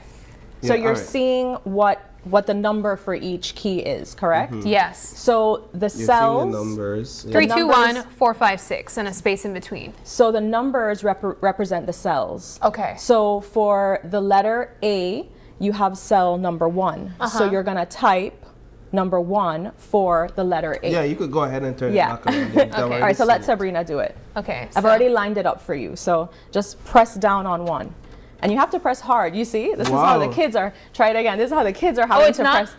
So you're seeing what the number for each key is, correct? Yes. So the cells. Seeing the numbers. 3, 2, 1, 4, 5, 6, and a space in between. So the numbers represent the cells. Okay. So for the letter A, you have cell number 1. So you're gonna type number 1 for the letter A. Yeah, you could go ahead and turn it back around. Okay. All right. So let Sabrina do it. Okay. I've already lined it up for you. So just press down on 1. And you have to press hard. You see? This is how the kids are. Try it again. This is how the kids are having to press.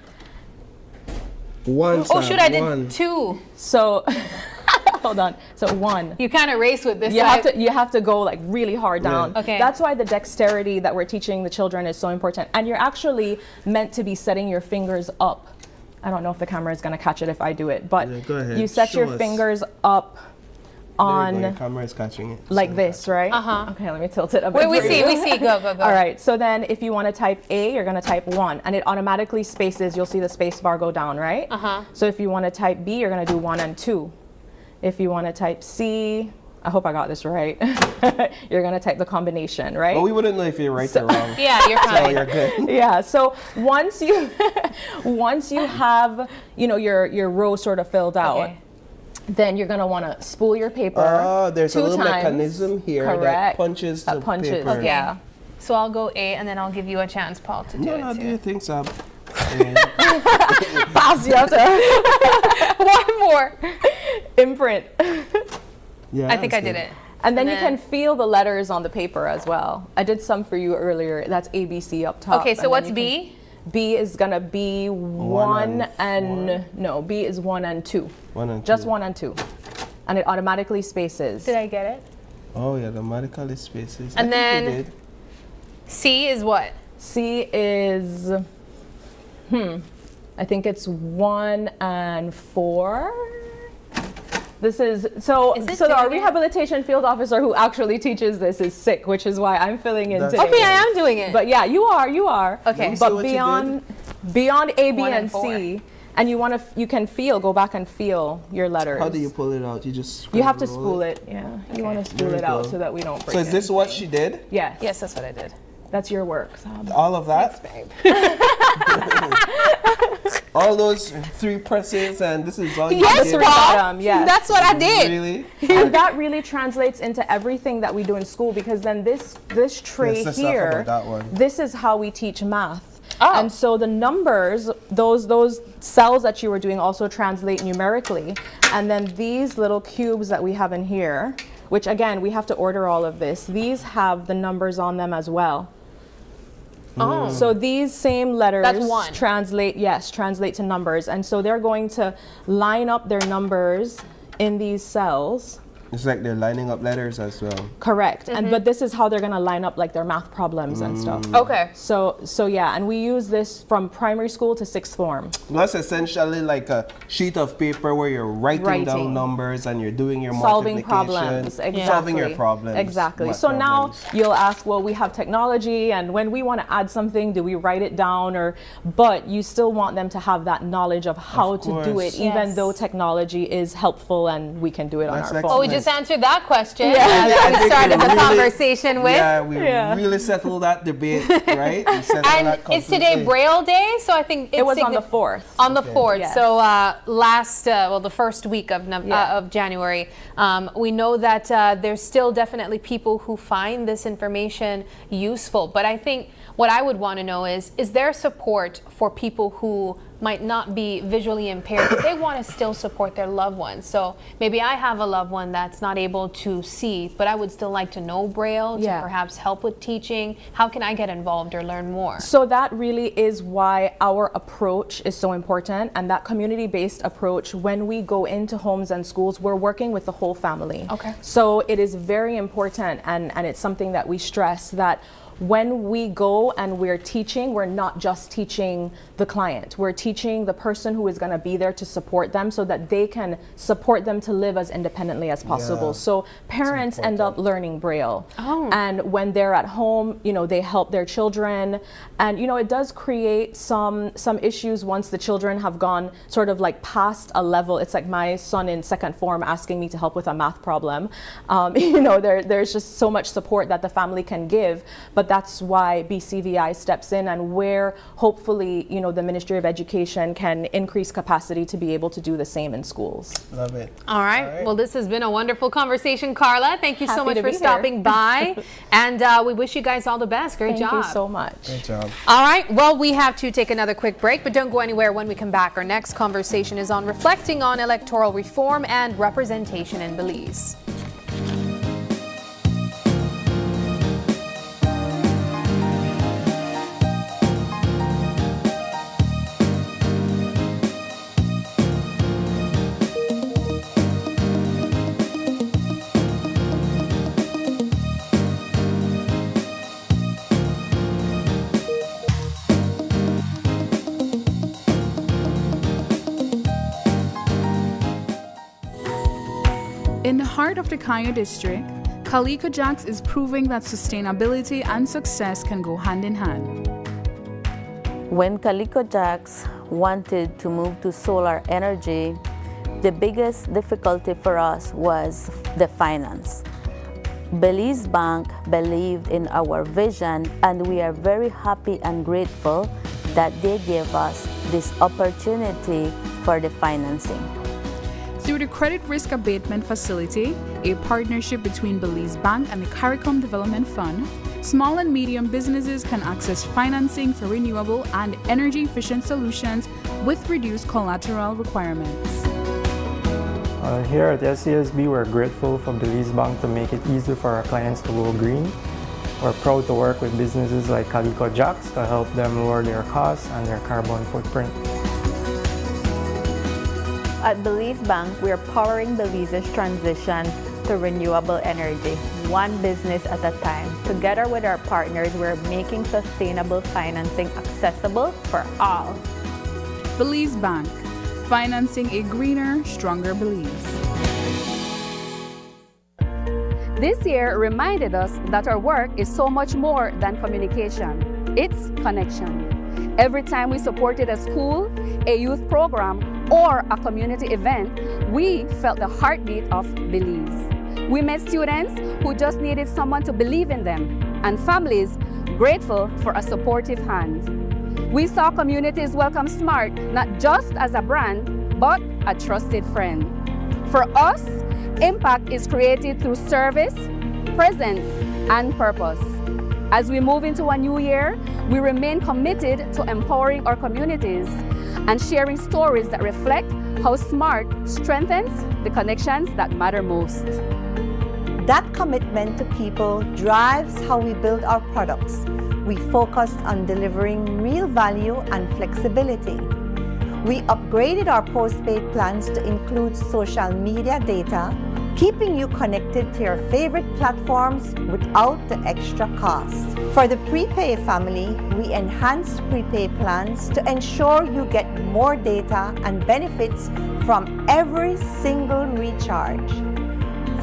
1. Oh, shoot, I did 2. So, hold on. So 1. You kind of race with this You have to go like really hard down. Okay. That's why the dexterity that we're teaching the children is so important. And you're actually meant to be setting your fingers up. I don't know if the camera is going to catch it if I do it. But go ahead. you set your fingers up on your camera is catching it. like this, right? Uh-huh. Okay, let me tilt it a bit. Wait, we for see, you. we see. Go, go, go. All right, so then if you want to type A, you're going to type 1, and it automatically spaces. You'll see the space bar go down, right? Uh-huh. So if you want to type B, you're going to do 1 and 2. If you want to type C, I hope I got this right. You're going to type the combination, right? Well, we wouldn't know if you're right or wrong. Yeah, you're fine. So you're good. Yeah, so once you once you have, you know, your row sort of filled out, Okay. then you're going to want to spool your paper. Oh, there's a 2 little times. mechanism here that Correct. punches That the punches, paper. Okay. yeah. So I'll go A, and then I'll give you a chance, Paul, to do No, it no, too. do you think so? Pass, you have to One more. imprint. Yeah, I think I that's did good. it. And then you can feel the letters on the paper as well. I did some for you earlier. That's ABC up top. Okay, and so then what's you B? B is gonna be 1 and and no, B is 1 and 2. 1 and 2. Just 1 and 2. And it automatically spaces. Did I get it? Oh, yeah, the automatically spaces. And I think you then- did. C is what? C is I think it's 1 and 4. This is so. Is it So our doing it? rehabilitation field officer who actually teaches this is sick, which is why I'm filling in That's today. Okay, I am doing it. But yeah, you are. Okay. Let me see But what you beyond A, B, 1 and and 4. C, and you can go back and feel your letters. How do you pull it out? You just You have to roll spool it. Yeah, you want to spool There it we out go. so that we don't break So is it. this what she did? Yes. Yes, that's what I did. That's your work. Sab. All of that? All those 3 presses, and this is all you Yes, did? Paul. Paul. Yes. That's what I did. Really? And that really translates into everything that we do in school, because then this tray Yes, let's talk here, about that one. this is how we teach math. Oh. And so the numbers, those cells that you were doing also translate numerically. And then these little cubes that we have in here, which again, we have to order all of this, these have the numbers on them as well. Oh. So these same letters That's 1. translate to numbers. And so they're going to line up their numbers in these cells. It's like they're lining up letters as well. Correct. And but this is how they're going to line up like their math problems and stuff. Okay. So yeah, and we use this from primary school to 6th form. That's essentially like a sheet of paper where you're writing down Writing. numbers and you're doing your Solving multiplication, problems. Exactly. solving your problems. Exactly. math So now problems. you'll ask, well, we have technology, and when we want to add something, do we write it down? But you still want them to have that knowledge of how to do course. it, even Yes. though technology is helpful and we can do it on That's our excellent. phone. Oh, we just answered that question. Yeah. That we I think started we the really- conversation with. Yeah, we Yeah. really settled that debate, right? We settled And that it's today completely. Braille Day, so I think It was on the 4th. On the 4th. Yes. So the first week of January, we know that there's still definitely people who find this information useful. But I think what I would want to know is there support for people who might not be visually impaired, but they want to still support their loved ones? So maybe I have a loved one that's not able to see, but I would still like to know Braille to Yeah. perhaps help with teaching. How can I get involved or learn more? So that really is why our approach is so important, and that community-based approach, when we go into homes and schools, we're working with the whole family. Okay. So it is very important, and it's something that we stress, that when we go and we're teaching, we're not just teaching the client. We're teaching the person who is going to be there to support them so that they can support them to live as independently as possible. Yeah. So parents end up learning Braille. Oh. And when they're at home, they help their children. And, it does create some issues once the children have gone sort of like past a level. It's like my son in 2nd form asking me to help with a math problem. There's just so much support that the family can give. But that's why BCVI steps in, and where hopefully, the Ministry of Education can increase capacity to be able to do the same in schools. Love it. All right. Well, this has been a wonderful conversation, Carla. Thank you so Happy much to for be here. stopping by. And we wish you guys all the best. Great Thank job. you so much. Great job. All right. Well, we have to take another quick break, but don't go anywhere. When we come back, our next conversation is on reflecting on electoral reform and representation in Belize. In the heart of the Kaya district, Calico Jacks is proving that sustainability and success can go hand in hand. When Calico Jacks wanted to move to solar energy, the biggest difficulty for us was the finance. Belize Bank believed in our vision, and we are very happy and grateful that they gave us this opportunity for the financing. Through the Credit Risk Abatement Facility, a partnership between Belize Bank and the CARICOM Development Fund, small and medium businesses can access financing for renewable and energy-efficient solutions with reduced collateral requirements. Here at SCSB, we're grateful for Belize Bank to make it easy for our clients to go green. We're proud to work with businesses like Calico Jacks to help them lower their costs and their carbon footprint. At Belize Bank, we are powering Belize's transition to renewable energy, one business at a time. Together with our partners, we're making sustainable financing accessible for all. Belize Bank, financing a greener, stronger Belize. This year reminded us that our work is so much more than communication. It's connection. Every time we supported a school, a youth program, or a community event, we felt the heartbeat of Belize. We met students who just needed someone to believe in them, and families grateful for a supportive hand. We saw communities welcome SMART not just as a brand, but a trusted friend. For us, impact is created through service, presence, and purpose. As we move into a new year, we remain committed to empowering our communities and sharing stories that reflect how SMART strengthens the connections that matter most. That commitment to people drives how we build our products. We focused on delivering real value and flexibility. We upgraded our postpaid plans to include social media data, keeping you connected to your favorite platforms without the extra cost. For the prepay family, we enhanced prepay plans to ensure you get more data and benefits from every single recharge.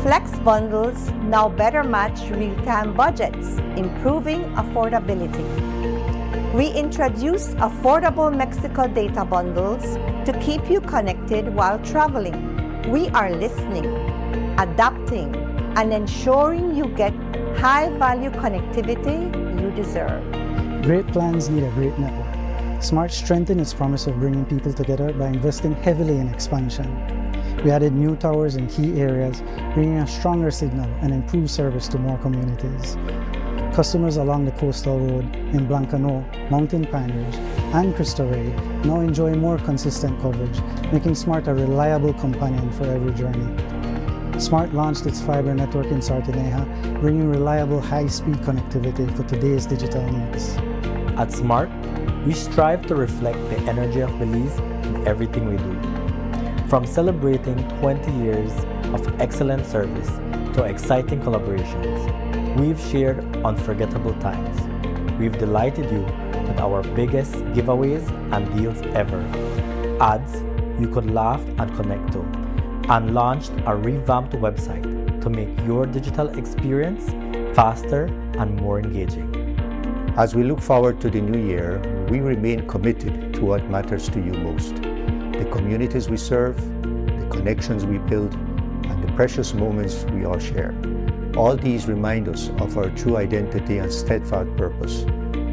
Flex bundles now better match real-time budgets, improving affordability. We introduced affordable Mexico data bundles to keep you connected while traveling. We are listening, adapting, and ensuring you get high-value connectivity you deserve. Great plans need a great network. Smart strengthened its promise of bringing people together by investing heavily in expansion. We added new towers in key areas, bringing a stronger signal and improved service to more communities. Customers along the coastal road in Blancano, Mountain Pine Ridge, and Cristo Rey now enjoy more consistent coverage, making Smart a reliable companion for every journey. Smart launched its fiber network in Sartineja, bringing reliable high-speed connectivity for today's digital needs. At Smart, we strive to reflect the energy of Belize in everything we do. From celebrating 20 years of excellent service to exciting collaborations, we've shared unforgettable times. We've delighted you with our biggest giveaways and deals ever, ads you could laugh and connect to, and launched a revamped website to make your digital experience faster and more engaging. As we look forward to the new year, we remain committed to what matters to you most: the communities we serve, the connections we build, and the precious moments we all share. All these remind us of our true identity and steadfast purpose,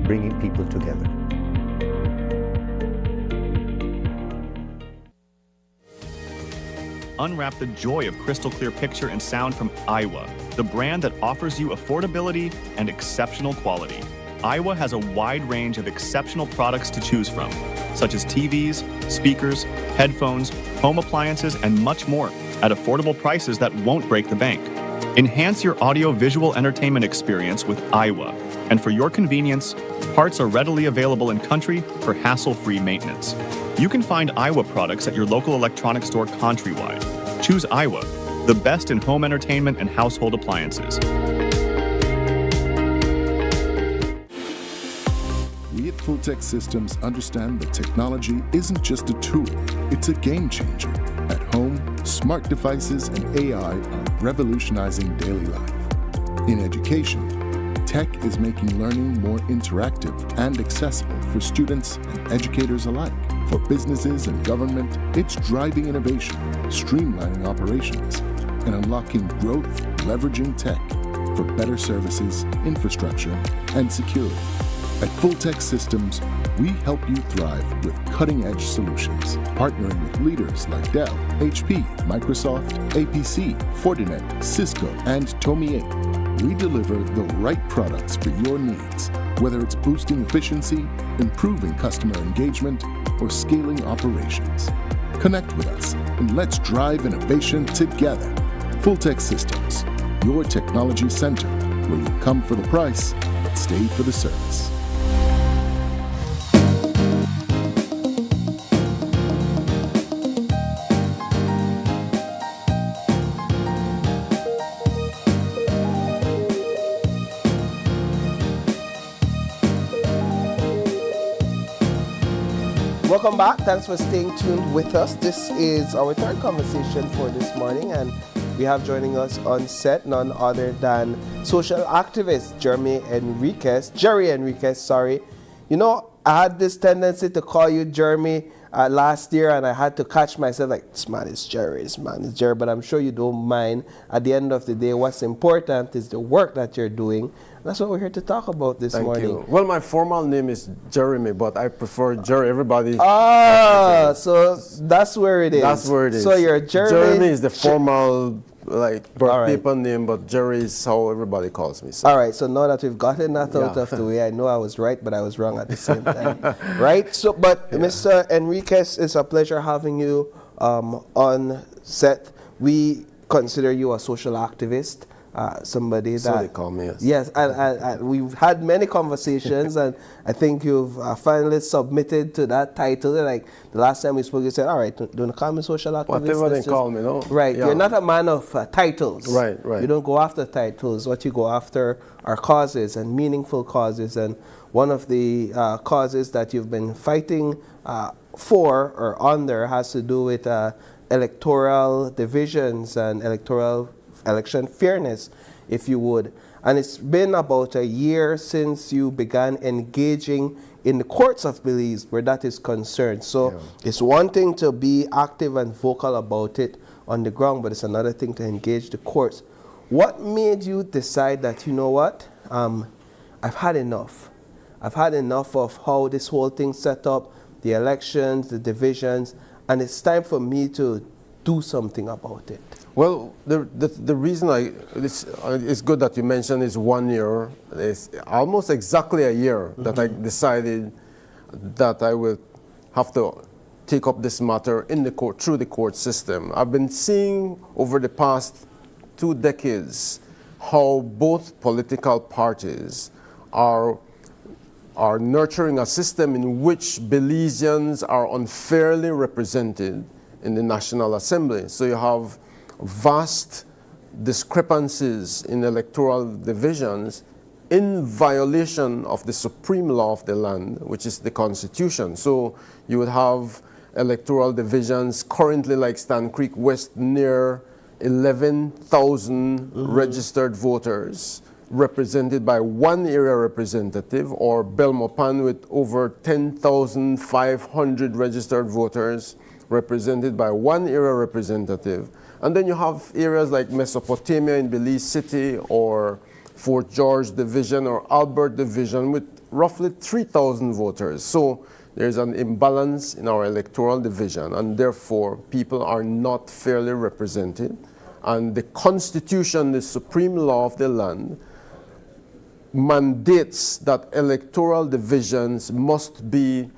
bringing people together. Unwrap the joy of crystal clear picture and sound from Iowa, the brand that offers you affordability and exceptional quality. Iowa has a wide range of exceptional products to choose from, such as TVs, speakers, headphones, home appliances, and much more at affordable prices that won't break the bank. Enhance your audio-visual entertainment experience with Iowa, and for your convenience, parts are readily available in country for hassle-free maintenance. You can find Iowa products at your local electronics store countrywide. Choose Iowa, the best in home entertainment and household appliances. We at Full Tech Systems understand that technology isn't just a tool, it's a game changer. At home, smart devices and AI are revolutionizing daily life. In education, tech is making learning more interactive and accessible for students and educators alike. For businesses and government, it's driving innovation, streamlining operations, and unlocking growth leveraging tech for better services, infrastructure, and security. At Full Tech Systems, we help you thrive with cutting-edge solutions, partnering with leaders like Dell, HP, Microsoft, APC, Fortinet, Cisco, and Tomy. We deliver the right products for your needs, whether it's boosting efficiency, improving customer engagement, or scaling operations. Connect with us and let's drive innovation together. Full Tech Systems, your technology center, where you come for the price, but stay for the service. Welcome back. Thanks for staying tuned with us. This is our third conversation for this morning, and we have joining us on set none other than social activist Jerry Enriquez, sorry. You know, I had this tendency to call you Jeremy last year, and I had to catch myself like, this man is Jerry, but I'm sure you don't mind. At the end of the day, what's important is the work that you're doing. That's what we're here to talk about this morning. Thank you. Well, my formal name is Jeremy, but I prefer Jerry. Everybody. So that's where it is. That's where it is. So you're Jeremy. Jeremy is the formal, like, birth paper name, but Jerry is how everybody calls me. So. All right. So now that we've gotten that out of the way, I know I was right, but I was wrong at the same time. Right. So, but Mr. Enriquez, it's a pleasure having you on set. We consider you a social activist. Somebody that so they call me. Yes, and we've had many conversations, and I think you've finally submitted to that title. Like the last time we spoke, you said, "All right, don't call me social activist." Whatever they call me, no. Right, you're not a man of titles. Right. You don't go after titles. What you go after are causes and meaningful causes. And one of the causes that you've been fighting for or under has to do with electoral divisions and election fairness, if you would. And it's been about a year since you began engaging in the courts of Belize where that is concerned. So it's one thing to be active and vocal about it on the ground, but it's another thing to engage the courts. What made you decide that, you know what, I've had enough. I've had enough of how this whole thing's set up, the elections, the divisions, and it's time for me to do something about it. Well, the reason it's good that you mentioned is 1 year. It's almost exactly a year that I decided that I will have to take up this matter in the court, through the court system. I've been seeing over the past 2 decades how both political parties are nurturing a system in which Belizeans are unfairly represented in the National Assembly. So you have vast discrepancies in electoral divisions in violation of the supreme law of the land, which is the Constitution. So you would have electoral divisions currently like Stan Creek West near 11,000 registered voters represented by one area representative, or Belmopan with over 10,500 registered voters represented by one area representative. And then you have areas like Mesopotamia in Belize City, or Fort George Division, or Albert Division with roughly 3,000 voters. So there's an imbalance in our electoral division, and therefore people are not fairly represented. And the Constitution, the supreme law of the land, mandates that electoral divisions must be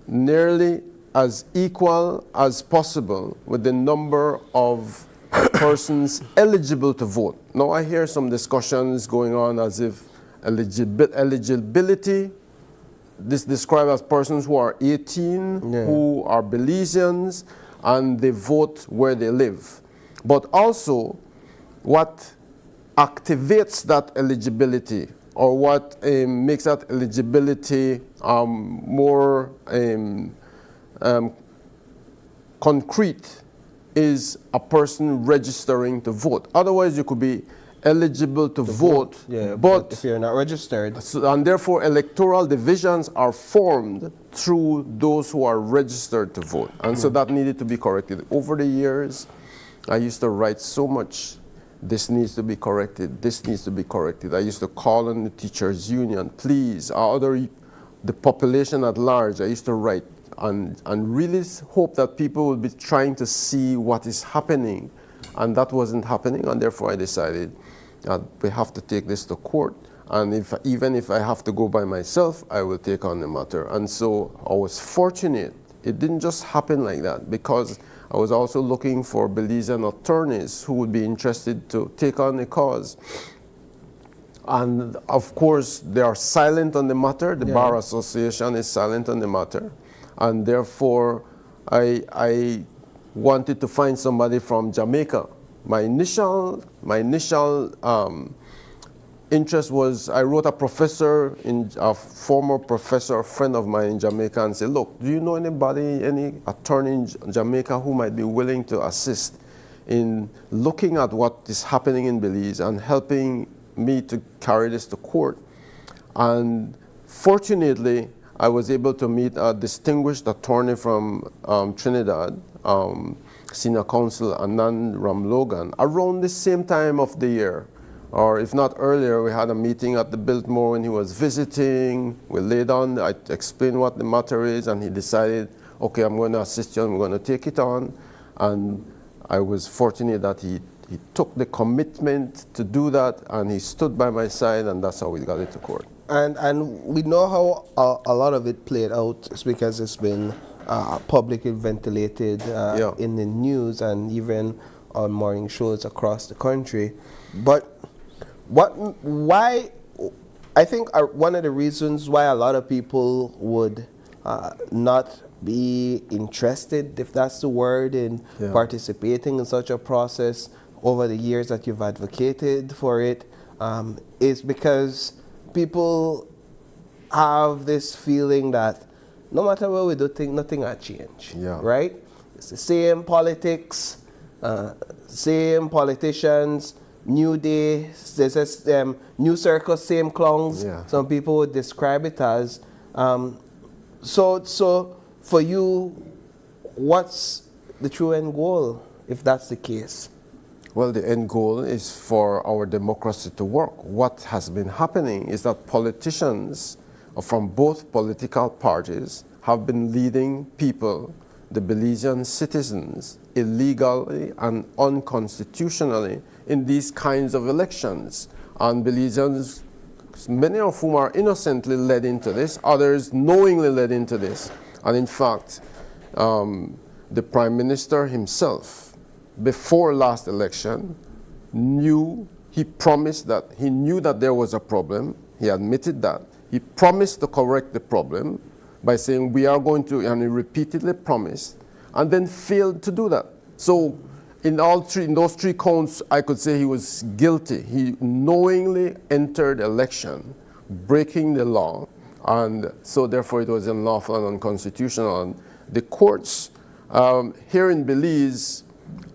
nearly as equal as possible with the number of persons eligible to vote. Now I hear some discussions going on as if eligibility, this described as persons who are 18, who are Belizeans, and they vote where they live. But also what activates that eligibility, or what makes that eligibility more concrete, is a person registering to vote. Otherwise, you could be eligible to vote, but if you're not registered. And therefore, electoral divisions are formed through those who are registered to vote. And so that needed to be corrected. Over the years, I used to write so much, this needs to be corrected, this needs to be corrected. I used to call on the teachers' union, please, the population at large. I used to write and really hope that people would be trying to see what is happening. And that wasn't happening, and therefore I decided that we have to take this to court. And even if I have to go by myself, I will take on the matter. And so I was fortunate. It didn't just happen like that, because I was also looking for Belizean attorneys who would be interested to take on the cause. And of course, they are silent on the matter. The Bar Association is silent on the matter. And therefore, I wanted to find somebody from Jamaica. My initial interest was, I wrote a former professor, a friend of mine in Jamaica, and said, look, do you know anybody, any attorney in Jamaica who might be willing to assist in looking at what is happening in Belize and helping me to carry this to court? And fortunately, I was able to meet a distinguished attorney from Trinidad, Senior Counsel Anand Ramlogan, around the same time of the year. Or if not earlier, we had a meeting at the Biltmore when he was visiting. We laid on, I explained what the matter is, and he decided, okay, I'm going to assist you, and we're going to take it on. And I was fortunate that he took the commitment to do that, and he stood by my side, and that's how we got it to court. And we know how a lot of it played out. It's because it's been publicly ventilated in the news and even on morning shows across the country. But why? I think one of the reasons why a lot of people would not be interested, if that's the word, in participating in such a process over the years that you've advocated for it, is because people have this feeling that no matter what we do, nothing will change, right? It's the same politics, same politicians, new day, new circus, same clowns. Some people would describe it as. So for you, what's the true end goal, if that's the case? Well, the end goal is for our democracy to work. What has been happening is that politicians from both political parties have been leading people, the Belizean citizens, illegally and unconstitutionally in these kinds of elections. And Belizeans, many of whom are innocently led into this, others knowingly led into this. And in fact, the Prime Minister himself, before last election, he promised that he knew that there was a problem. He admitted that. He promised to correct the problem by saying we are going to, and he repeatedly promised, and then failed to do that. So in those three counts, I could say he was guilty. He knowingly entered election, breaking the law, and so therefore it was unlawful and unconstitutional. And the courts here in Belize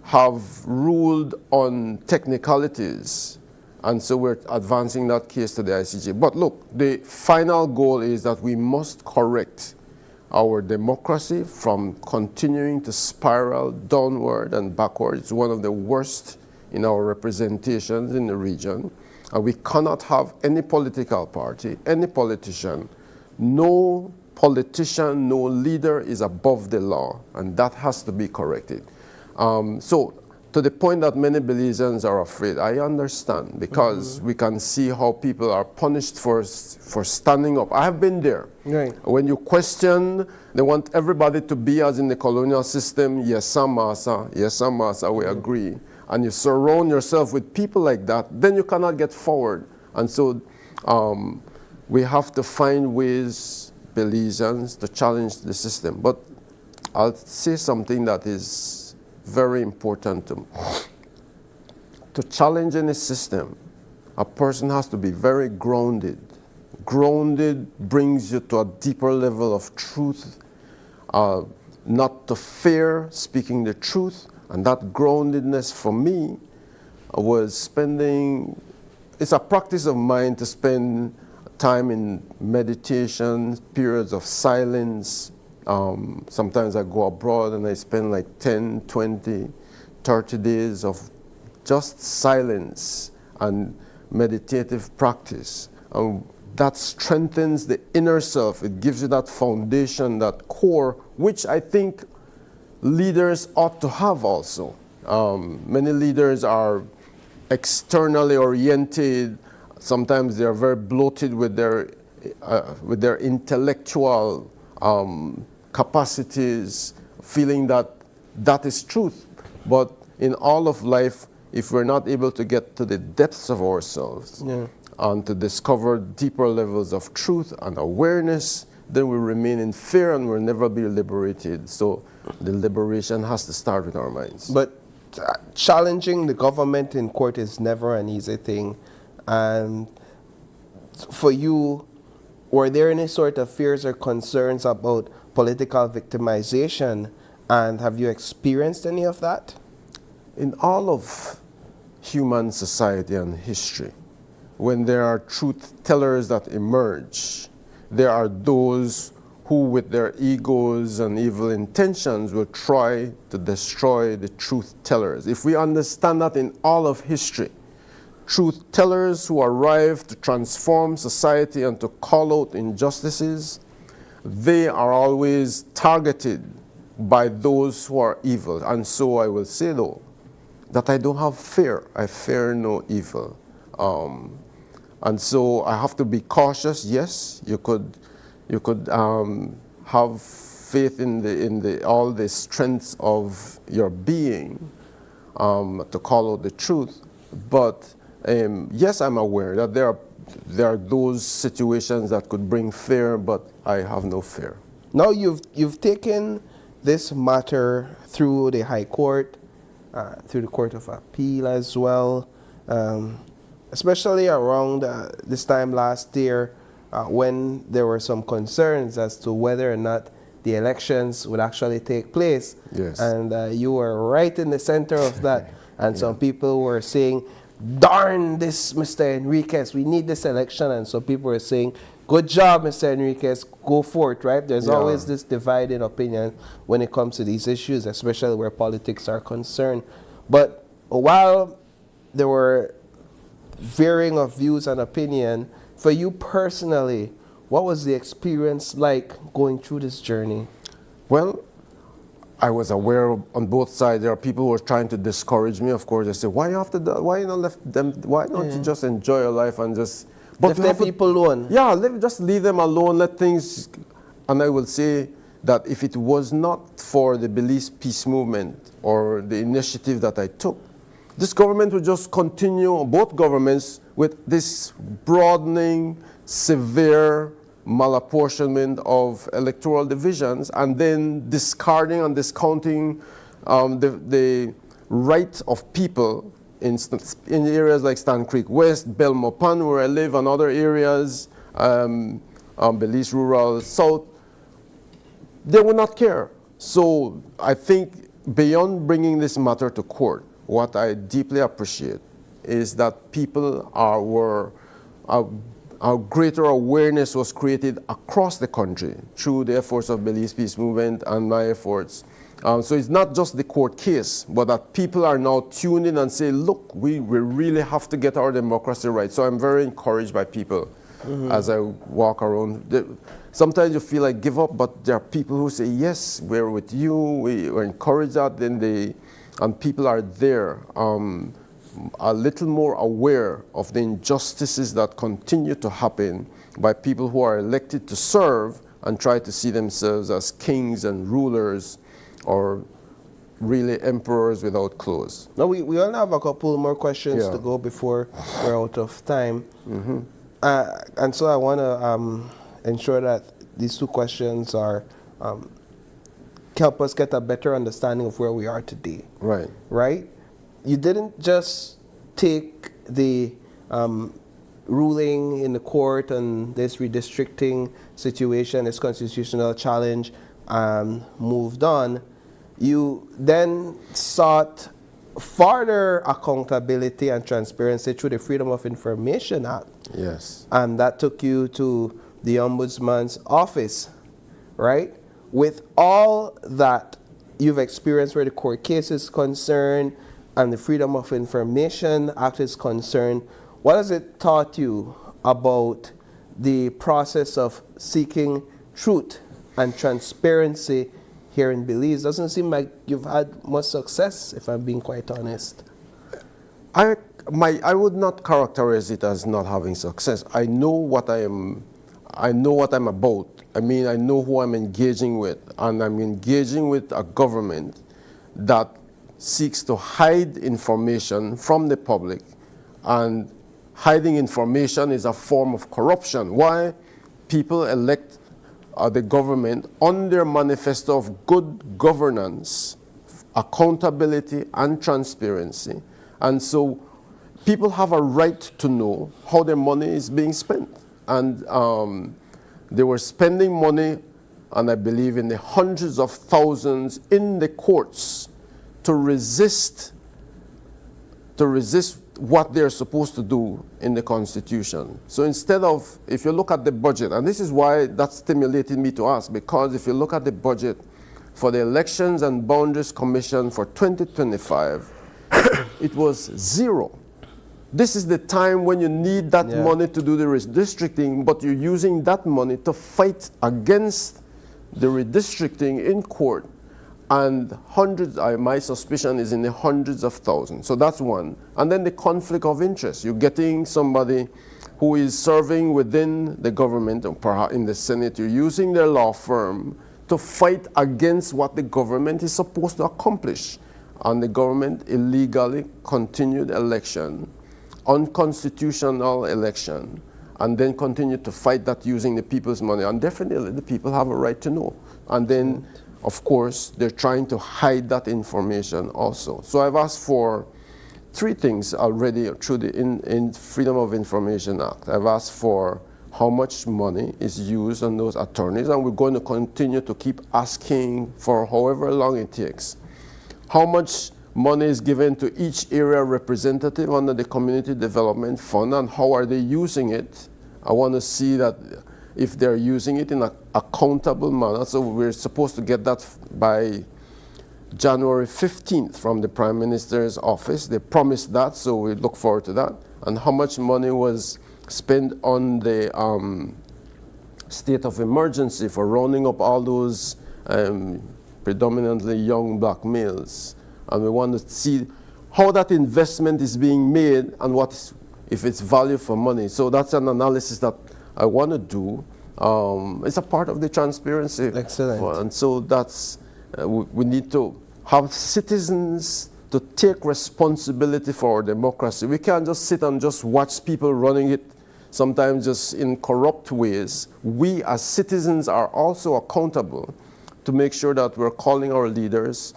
have ruled on technicalities, and so we're advancing that case to the ICJ. But look, the final goal is that we must correct our democracy from continuing to spiral downward and backward. It's one of the worst in our representations in the region, and we cannot have any political party, any politician, no leader is above the law, and that has to be corrected. So to the point that many Belizeans are afraid, I understand, because we can see how people are punished for standing up. I have been there. Right. When you question, they want everybody to be as in the colonial system, yes, sir, massa, we agree. And you surround yourself with people like that, then you cannot get forward. And so we have to find ways, Belizeans, to challenge the system. But I'll say something that is very important to challenge any system. A person has to be very grounded. Grounded brings you to a deeper level of truth, not to fear speaking the truth, And that groundedness for me was it's a practice of mine to spend time in meditation, periods of silence. Sometimes I go abroad and I spend like 10, 20, 30 days of just silence and meditative practice. That strengthens the inner self. It gives you that foundation, that core, which I think leaders ought to have also. Many leaders are externally oriented. Sometimes they are very bloated with their intellectual capacities, feeling that that is truth. But in all of life, if we're not able to get to the depths of ourselves and to discover deeper levels of truth and awareness, then we remain in fear and we'll never be liberated. So the liberation has to start with our minds. But challenging the government in court is never an easy thing. And for you, were there any sort of fears or concerns about political victimization? And have you experienced any of that? In all of human society and history, when there are truth tellers that emerge, there are those who with their egos and evil intentions will try to destroy the truth tellers. If we understand that in all of history, truth tellers who arrive to transform society and to call out injustices, they are always targeted by those who are evil. And so I will say though, that I don't have fear. I fear no evil. And so I have to be cautious. Yes, you could have faith in all the strengths of your being to call out the truth. But yes, I'm aware that there are those situations that could bring fear, but I have no fear. Now you've taken this matter through the High Court, through the Court of Appeal as well, especially around this time last year when there were some concerns as to whether or not the elections would actually take place. Yes. And you were right in the center of that. And some people were saying, darn this, Mr. Enriquez, we need this election. And some people were saying, good job, Mr. Enriquez, go for it, right? There's always this divided opinion when it comes to these issues, especially where politics are concerned. But while there were varying of views and opinion, for you personally, what was the experience like going through this journey? Well, I was aware on both sides. There are people who are trying to discourage me. Of course, they say, "Why you have to? Why you not left them? Why don't you just enjoy your life and just?" But let people alone. Yeah, just leave them alone. Let things. And I will say that if it was not for the Belize peace movement or the initiative that I took, this government would just continue. Both governments with this broadening, severe malapportionment of electoral divisions, and then discarding and discounting the right of people in areas like Stan Creek West, Belmopan, where I live, and other areas, Belize Rural South. They would not care. So I think beyond bringing this matter to court, what I deeply appreciate is that people a greater awareness was created across the country through the efforts of Belize Peace Movement and my efforts. So it's not just the court case, but that people are now tuned in and say, look, we really have to get our democracy right. So I'm very encouraged by people as I walk around. Sometimes you feel like give up, but there are people who say, yes, we're with you, we're encouraged that, and people are there. A little more aware of the injustices that continue to happen by people who are elected to serve and try to see themselves as kings and rulers or really emperors without clothes. Now we only have a couple more questions to go before we're out of time. And so I want to ensure that these two questions are help us get a better understanding of where we are today. Right. Right? You didn't just take the ruling in the court on this redistricting situation, this constitutional challenge, moved on. you then sought further accountability and transparency through the Freedom of Information Act. Yes. And that took you to the Ombudsman's office, right? With all that you've experienced where the court case is concerned and the Freedom of Information Act is concerned, what has it taught you about the process of seeking truth and transparency here in Belize? Doesn't seem like you've had much success, if I'm being quite honest. I would not characterize it as not having success. I know what I'm about. I mean, I know who I'm engaging with, and I'm engaging with a government that seeks to hide information from the public, and hiding information is a form of corruption. Why? People elect the government on their manifesto of good governance, accountability, and transparency. And so people have a right to know how their money is being spent. And they were spending money, and I believe in the hundreds of thousands in the courts to resist what they're supposed to do in the Constitution. So instead of, if you look at the budget, and this is why that stimulated me to ask, because if you look at the budget for the Elections and Boundaries Commission for 2025, it was zero. This is the time when you need that money to do the redistricting, but you're using that money to fight against the redistricting in court. And hundreds, my suspicion is in the hundreds of thousands. So that's one. And then the conflict of interest. You're getting somebody who is serving within the government, or perhaps in the Senate. You're using their law firm to fight against what the government is supposed to accomplish. And the government illegally continued election, unconstitutional election, and then continued to fight that using the people's money. And definitely the people have a right to know. And then, of course, they're trying to hide that information also. So I've asked for three things already through the Freedom of Information Act. I've asked for how much money is used on those attorneys, and we're going to continue to keep asking for however long it takes. How much money is given to each area representative under the Community Development Fund, and how are they using it? I want to see that if they're using it in an accountable manner. So we're supposed to get that by January 15th from the Prime Minister's office. They promised that, so we look forward to that. And how much money was spent on the state of emergency for rounding up all those predominantly young black males. And we want to see how that investment is being made and if it's value for money. So that's an analysis that I want to do. It's a part of the transparency. Excellent. And so that's, we need to have citizens to take responsibility for our democracy. We can't just sit and just watch people running it, sometimes just in corrupt ways. We as citizens are also accountable to make sure that we're calling our leaders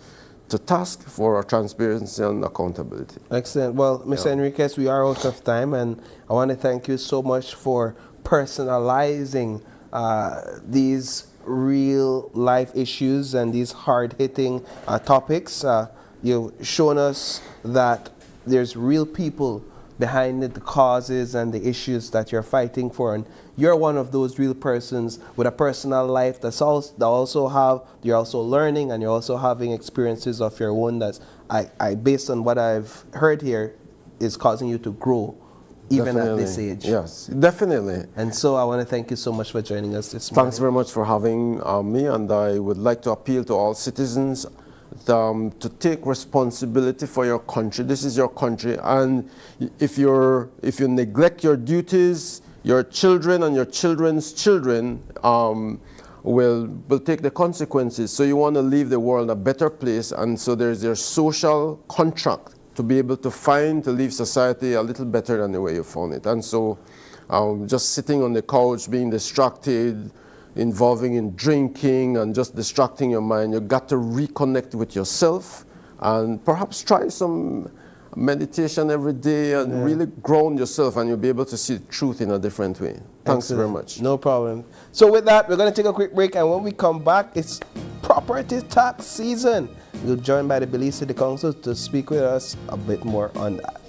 to task for our transparency and accountability. Excellent. Well, Mr. Enriquez, we are out of time, and I want to thank you so much for personalizing these real life issues and these hard-hitting topics. You've shown us that there's real people behind it, the causes and the issues that you're fighting for, and you're one of those real persons with a personal life you're also learning, and you're also having experiences of your own that's, based on what I've heard here, is causing you to grow even at this age. Yes, definitely. And so I want to thank you so much for joining us this morning. Thanks very much for having me, and I would like to appeal to all citizens to take responsibility for your country. This is your country, and if you neglect your duties, your children and your children's children will take the consequences. So you want to leave the world a better place, and so there's your social contract to be able to leave society a little better than the way you found it. And so just sitting on the couch, being distracted, involving in drinking and just distracting your mind, you've got to reconnect with yourself and perhaps try some meditation every day and really ground yourself, and you'll be able to see the truth in a different way. Thanks very much. No problem. So with that, we're going to take a quick break, and when we come back, it's property tax season. We're joined by the Belize City Council to speak with us a bit more on that.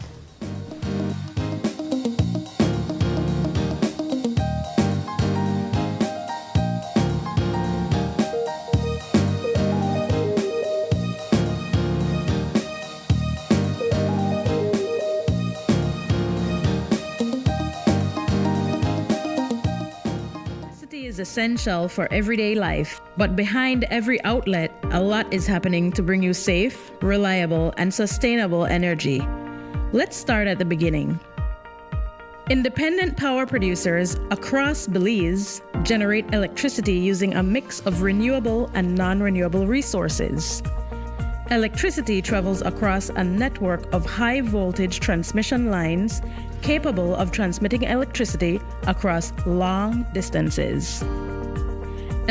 Is essential for everyday life, but behind every outlet, a lot is happening to bring you safe, reliable, and sustainable energy. Let's start at the beginning. Independent power producers across Belize generate electricity using a mix of renewable and non-renewable resources. Electricity travels across a network of high-voltage transmission lines capable of transmitting electricity across long distances.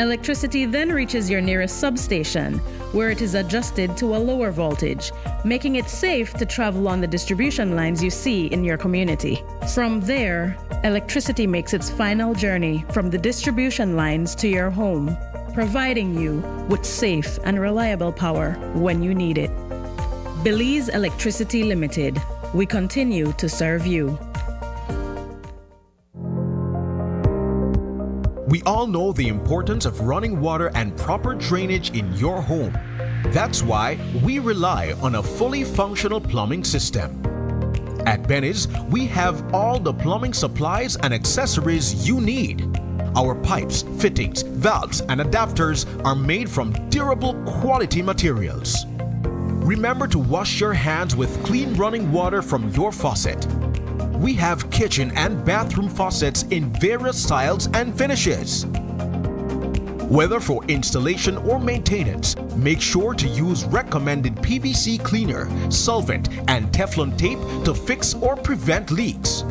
Electricity then reaches your nearest substation, where it is adjusted to a lower voltage, making it safe to travel on the distribution lines you see in your community. From there, electricity makes its final journey from the distribution lines to your home, providing you with safe and reliable power when you need it. Belize Electricity Limited. We continue to serve you. We all know the importance of running water and proper drainage in your home. That's why we rely on a fully functional plumbing system. At Belize, we have all the plumbing supplies and accessories you need. Our pipes, fittings, valves, and adapters are made from durable quality materials. Remember to wash your hands with clean running water from your faucet. We have kitchen and bathroom faucets in various styles and finishes. Whether for installation or maintenance, make sure to use recommended PVC cleaner, solvent, and Teflon tape to fix or prevent leaks.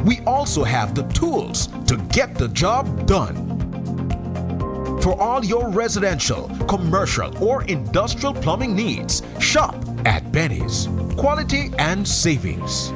We also have the tools to get the job done. For all your residential, commercial, or industrial plumbing needs, shop at Belize. Quality and savings.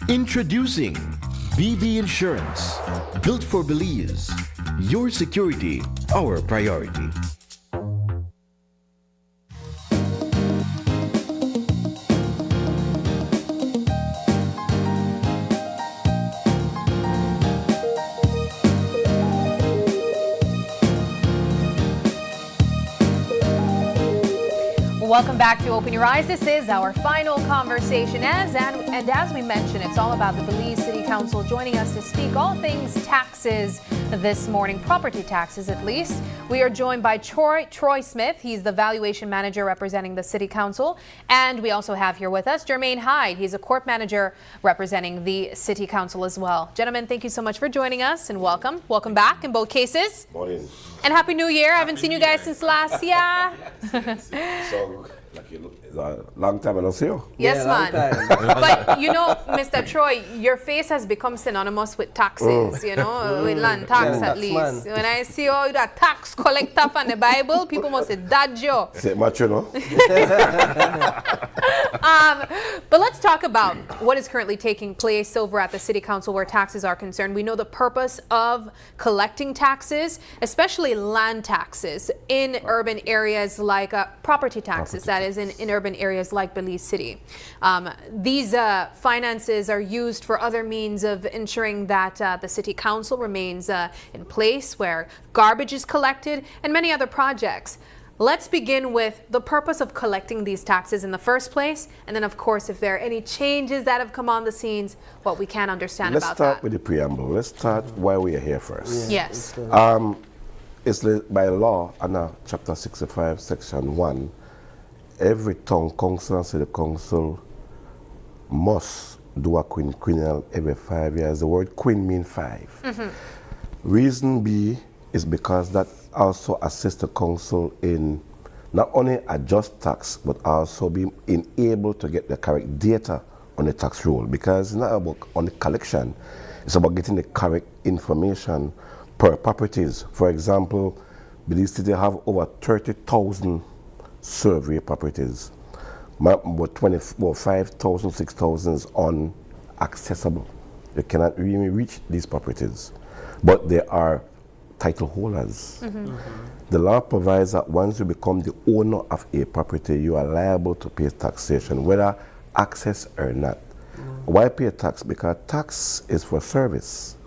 Introducing BB Insurance, built for Belize. Your security, our priority. Welcome back to Open Your Eyes. This is our final conversation. As we mentioned, it's all about the Belize City Council joining us to speak all things taxes this morning, property taxes at least. We are joined by Troy Smith. He's the valuation manager representing the City Council. And we also have here with us Jermaine Hyde. He's a court manager representing the City Council as well. Gentlemen, thank you so much for joining us and welcome. Welcome back in both cases. Morning. And Happy New Year. I haven't seen you guys since last year. So, like a long time I don't see you. Yes, man. But you know, Mr. Troy, your face has become synonymous with taxes, you know, with land tax at least. When I see all that tax collector from the Bible, people must say, "Dad Joe." Say much, you know. But let's talk about what is currently taking place over at the City Council where taxes are concerned. We know the purpose of collecting taxes, especially land taxes in urban areas like property taxes, that is in urban areas like Belize City. These finances are used for other means of ensuring that the City Council remains in place where garbage is collected and many other projects. Let's begin with the purpose of collecting these taxes in the first place, and then of course if there are any changes that have come on the scenes, what we can understand about that. Let's start with the preamble. Let's start why we are here first. Yes. It's by law, under Chapter 65, Section 1, every town council and city council must do a quinquennial every 5 years. The word quin means 5. Reason B is because that also assist the council in not only adjust tax, but also being able to get the correct data on the tax roll, because it's not about on the collection, it's about getting the correct information per properties. For example, Belize City have over 30,000 survey properties. About 5,000, 6,000 is unaccessible. You cannot really reach these properties, but they are title holders. The law provides that once you become the owner of a property, you are liable to pay taxation, whether access or not. Why pay tax? Because tax is for service.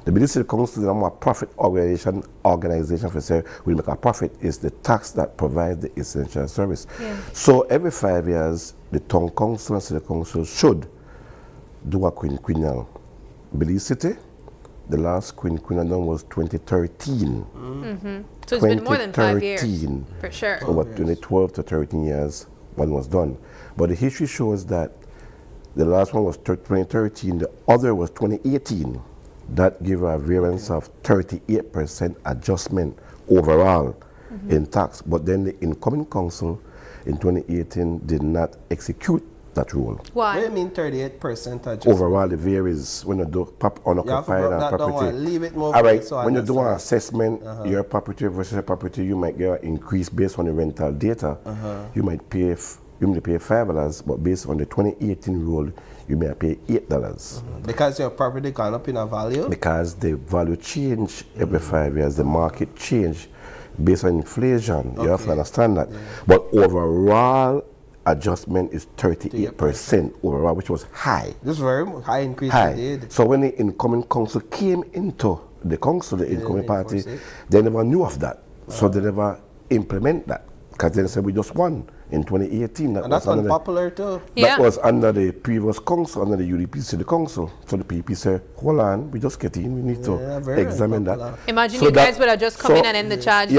The Belize City Council is not a profit organization for say we make a profit. Is the tax that provides the essential service. So every 5 years, the town council and city council should do a quinquennial. Belize City, the last quinquennial done was 2013. So it's been more than 5 years, for sure. So about 2012 to 13 years, one was done. But the history shows that the last one was 2013, the other was 2018. That gave a variance of 38% adjustment overall in tax. But then the incoming council in 2018 did not execute that rule. Why? What do you mean 38% adjustment? Overall, it varies when you do unoccupied and property. Leave it more. All right, when you do an assessment, your property versus a property, you might get an increase based on the rental data. You might pay $5, but based on the 2018 rule, you may pay $8. Because your property gone up in a value? Because the value change every 5 years, the market change based on inflation. You have to understand that. But overall adjustment is 38% overall, which was high. This is very high increase high. they did. So when the incoming council came into the council, the incoming party, they never knew of that. So they never implement that. Because they said we just won in 2018. And that's unpopular too. That was under the previous council, under the UDP City Council. So the PP said, hold on, we just get in, we need to examine that. Imagine you guys would have just come in and end the charge.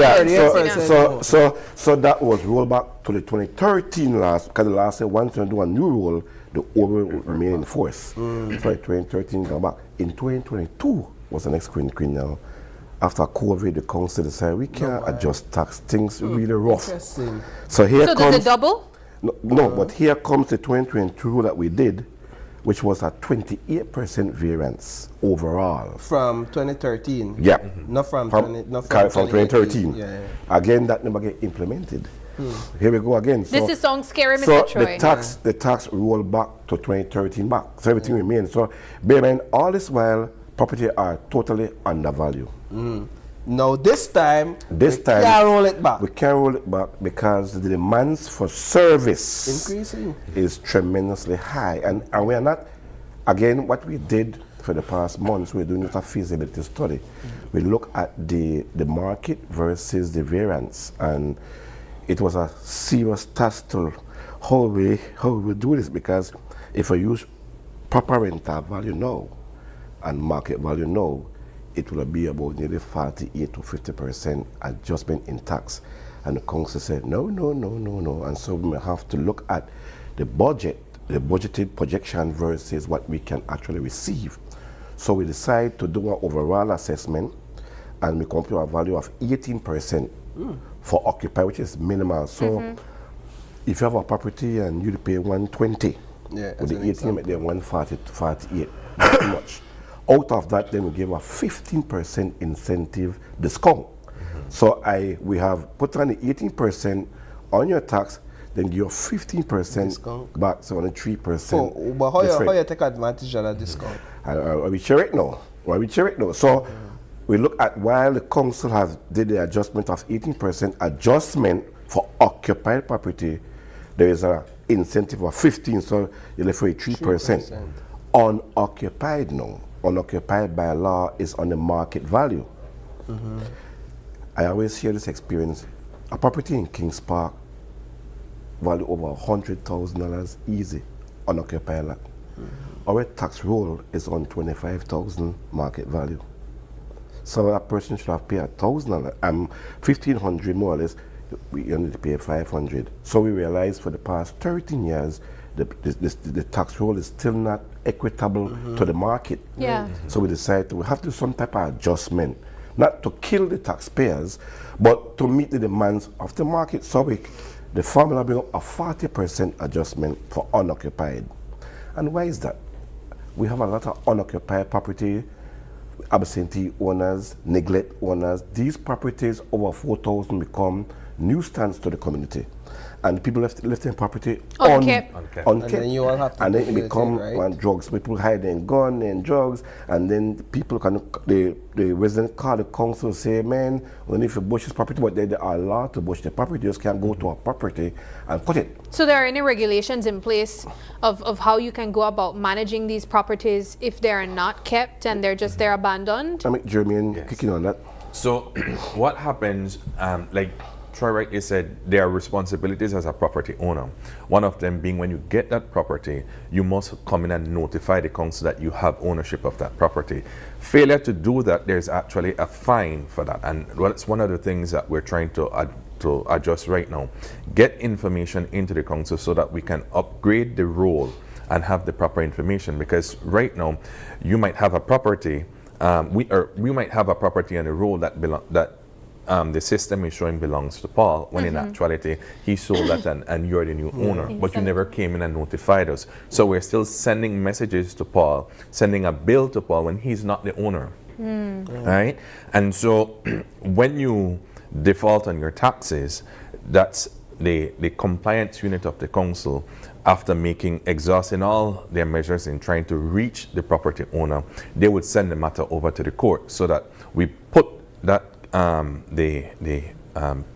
So that was rolled back to the 2013 last, because the last said once you do a new rule, the old will remain in force. So 2013 got back. In 2022 was the next quinquennial. After COVID, the council decided we can't adjust tax. Things really rough. So here comes. Does it double? No, but here comes the 2022 rule that we did, which was a 28% variance overall. From 2013? Yeah. Not from 2013. Yeah. Again, that never get implemented. Here we go again. This is sounds scary, Mr. Troy. The tax rolled back to 2013 back. So everything remains. So bear in mind, all this while, property are totally undervalued. No, this time we can't roll it back. We can't roll it back because the demands for service increasing is tremendously high. And we are not, again, what we did for the past months, we're doing a feasibility study. We look at the market versus the variance. And it was a serious task to how we do this, because if we use proper rental value now and market value now, it will be about nearly 48 to 50% adjustment in tax. And the council said, no. And so we may have to look at the budget, the budgeted projection versus what we can actually receive. So we decide to do an overall assessment, and we come up to a value of 18% for occupied, which is minimal. So if you have a property and you pay 120, with the 18 make them 140 to 48, not too much. Out of that, then we give a 15% incentive discount. So we have put on the 18% on your tax, then give you 15% discount back, so only 3%. But how you take advantage of that discount? We share it now. So we look at, while the council has did the adjustment of 18% adjustment for occupied property, there is an incentive of 15%, so you're left with 3%. Unoccupied now. Unoccupied by law is on the market value. I always hear this experience. A property in Kings Park value over $100,000 easy, unoccupied lot. Our tax roll is on $25,000 market value. So that person should have paid $1,000, $1,500 more or less. We only pay $500. So we realized for the past 13 years, the tax roll is still not equitable to the market. Yeah. So we decided we have to do some type of adjustment not to kill the taxpayers, but to meet the demands of the market. So the formula bring up a 40% adjustment for unoccupied. And why is that? We have a lot of unoccupied property, absentee owners, neglect owners. These properties, over 4,000, become nuisance to the community. And people left their property unkept. And then you all have to and then it deal with become it, right? drugs. People hiding gun and drugs, and then people the resident call the council and say, man, we need to bush this property, but they are allowed to bush the property. You just can't go to a property and cut it. So there are any regulations in place of how you can go about managing these properties if they are not kept and they're just there abandoned? I mean, Jermaine, kicking on that. So what happens, like Troy rightly said, there are responsibilities as a property owner. One of them being when you get that property, you must come in and notify the council that you have ownership of that property. Failure to do that, there's actually a fine for that. And well, it's one of the things that we're trying to adjust right now. Get information into the council so that we can upgrade the role and have the proper information. Because right now, you might have a property, we might have a property on the road that the system is showing belongs to Paul, when in actuality he sold that and you're the new owner, but you never came in and notified us. So we're still sending messages to Paul, sending a bill to Paul when he's not the owner. Right? And so when you default on your taxes, that's the compliance unit of the council, after exhausting all their measures in trying to reach the property owner, they would send the matter over to the court so that we put that the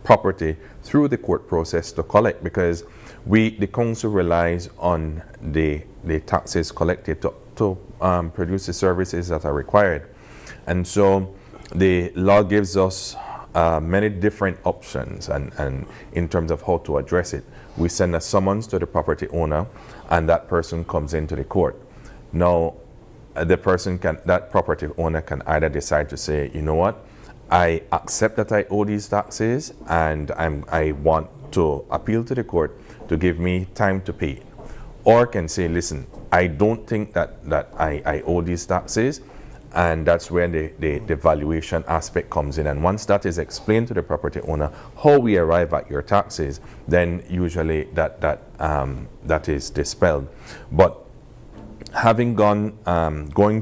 property through the court process to collect, because the council relies on the taxes collected to produce the services that are required. And so the law gives us many different options and in terms of how to address it. We send a summons to the property owner and that person comes into the court. Now that property owner can either decide to say, you know what, I accept that I owe these taxes and I want to appeal to the court to give me time to pay it. Or can say, listen, I don't think that I owe these taxes, and that's where the valuation aspect comes in. And once that is explained to the property owner, how we arrive at your taxes, then usually that is dispelled. But having going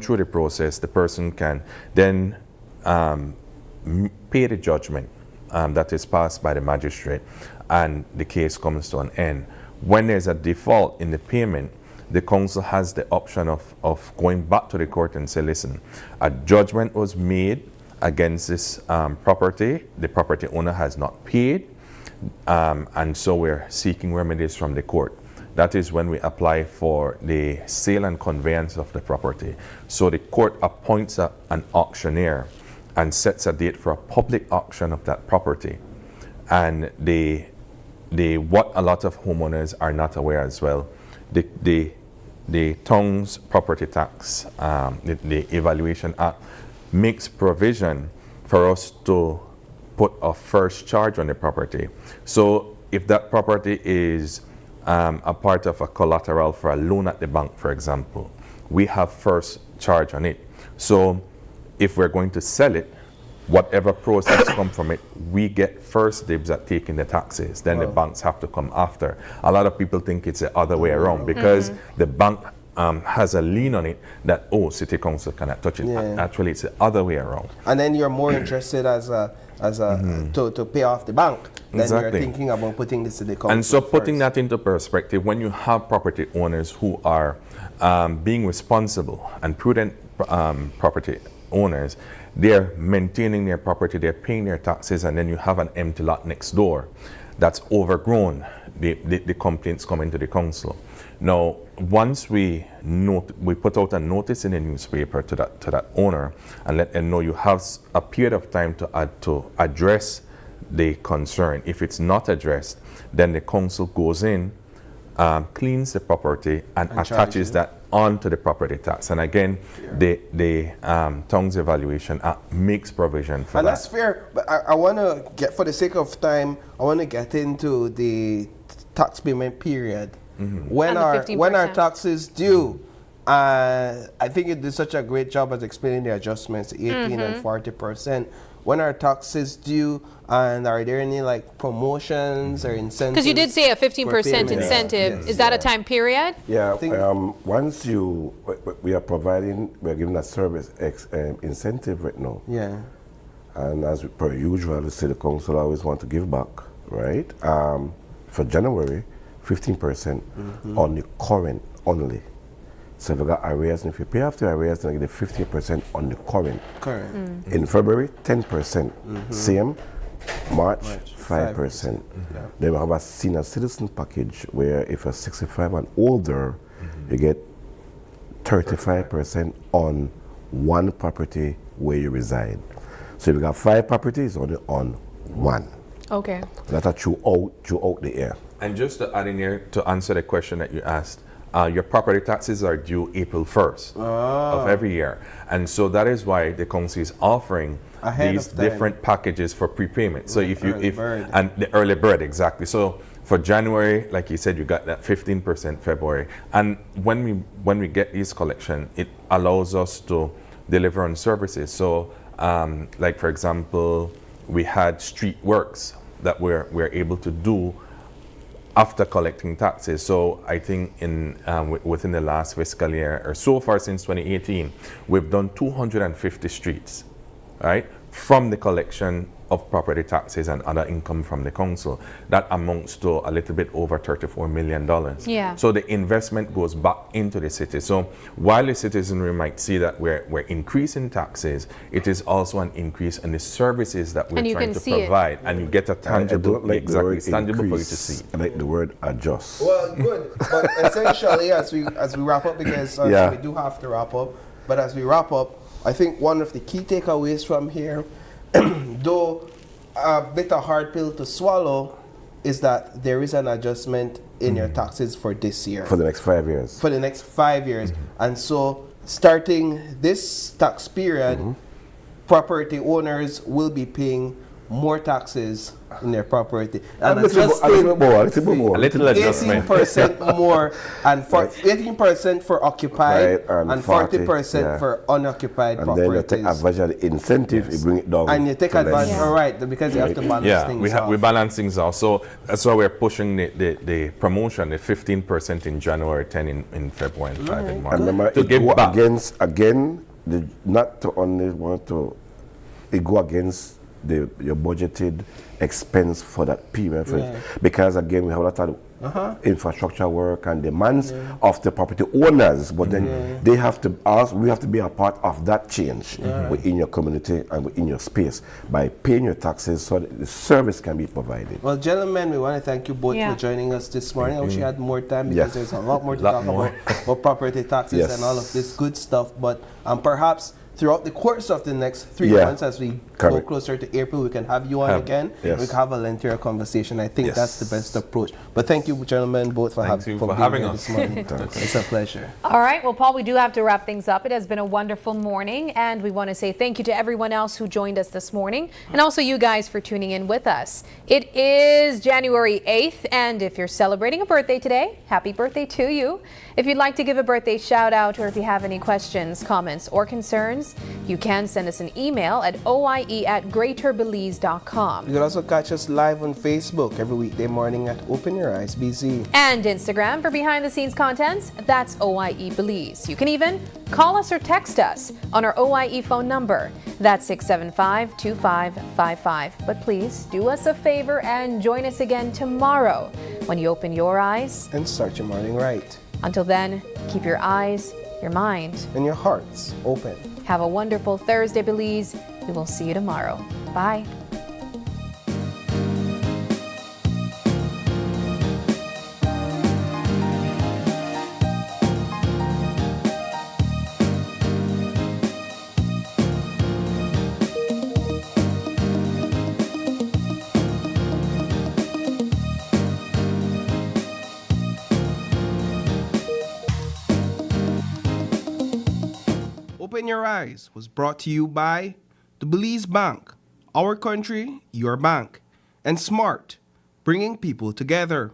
through the process, the person can then pay the judgment that is passed by the magistrate, and the case comes to an end. When there's a default in the payment, the council has the option of going back to the court and say, listen, a judgment was made against this property. The property owner has not paid, and so we're seeking remedies from the court. That is when we apply for the sale and conveyance of the property. So the court appoints an auctioneer and sets a date for a public auction of that property. And what a lot of homeowners are not aware as well, the Tongue's property tax, the Evaluation Act, makes provision for us to put a first charge on the property. So if that property is a part of a collateral for a loan at the bank, for example, we have first charge on it. So if we're going to sell it, whatever process come from it, we get first dibs at taking the taxes. Then the banks have to come after. A lot of people think it's the other way around because the bank has a lien on it that, city council cannot touch it. Actually, it's the other way around. And then you're more interested to pay off the bank. Then you're thinking about putting this to the council. And so putting first. that into perspective, when you have property owners who are being responsible and prudent property owners, they're maintaining their property, they're paying their taxes, and then you have an empty lot next door that's overgrown. The complaints come into the council. Now, once we put out a notice in the newspaper to that owner and let them know you have a period of time to address the concern. If it's not addressed, then the council goes in, cleans the property and attaches that onto the property tax. And again, the Tongue's Evaluation Act makes provision for that. And that's fair, but I want to get, for the sake of time, I want to get into the tax payment period. When our taxes due, I think you did such a great job at explaining the adjustments, 18 and 40%. When are taxes due, and are there any like promotions or incentives? Because you did say a 15% for incentive. Yes. Is that a time period? Yeah, once we are giving a service incentive right now. Yeah. And as per usual, the city council always want to give back, right? For January, 15% on the current only. So if you got arrears, and if you pay after arrears, then you get 15% on the current. Correct. In February, 10%. Same. March, 5%. Then we have a senior citizen package where if you're 65 and older, you get 35% on one property where you reside. So if you got 5 properties, only on 1. Okay. That's throughout the year. And just to add in here to answer the question that you asked, your property taxes are due April 1st of every year. And so that is why the council is offering these different packages for prepayment. So if you, and the early bird, exactly. So for January, like you said, you got that 15% February. And when we get these collection, it allows us to deliver on services. So like for example, we had street works that we're able to do after collecting taxes. So I think within the last fiscal year, or so far since 2018, we've done 250 streets, right? From the collection of property taxes and other income from the council. That amounts to a little bit over $34 million. Yeah. So the investment goes back into the city. So while the citizenry might see that we're increasing taxes, it is also an increase in the services that we're trying to provide. And you get a tangible, tangible for you to see. I like the word adjust. Well, good. But essentially, as we wrap up, because we do have to wrap up, but as we wrap up, I think one of the key takeaways from here, though a bit of hard pill to swallow, is that there is an adjustment in your taxes for this year. For the next 5 years. For the next 5 years. And so starting this tax period, property owners will be paying more taxes in their property. And a little more. 18% more, and 18% for occupied, and 40% for unoccupied properties. And then you take advantage of the incentive, you bring it down. And you take advantage, all right, because you have to balance things out. We balance things out. So that's why we're pushing the promotion, the 15% in January, 10 in February, and 5 in March. And remember, to give back. Not to only want to, it go against your budgeted expense for that period. Because again, we have a lot of infrastructure work and demands of the property owners, but then they have to we have to be a part of that change within your community and within your space by paying your taxes so that the service can be provided. Well, gentlemen, we want to thank you both for joining us this morning. I wish you had more time because there's a lot more to talk about property taxes and all of this good stuff, but perhaps throughout the course of the next 3 months, as we go closer to April, we can have you on again. We can have a lengthier conversation. I think that's the best approach. But thank you, gentlemen, both for having us this morning. It's a pleasure. All right. Well, Paul, we do have to wrap things up. It has been a wonderful morning, and we want to say thank you to everyone else who joined us this morning, and also you guys for tuning in with us. It is January 8th, and if you're celebrating a birthday today, happy birthday to you. If you'd like to give a birthday shout out, or if you have any questions, comments, or concerns, you can send us an email at oie@greaterbelize.com. You can also catch us live on Facebook every weekday morning at Open Your Eyes BZ. And Instagram for behind the scenes contents, that's OIE Belize. You can even call us or text us on our OIE phone number. That's 675-2555. But please do us a favor and join us again tomorrow when you open your eyes and start your morning right. Until then, keep your eyes, your mind, and your hearts open. Have a wonderful Thursday, Belize. We will see you tomorrow. Bye. Open Your Eyes was brought to you by the Belize Bank, our country, your bank, and Smart, bringing people together.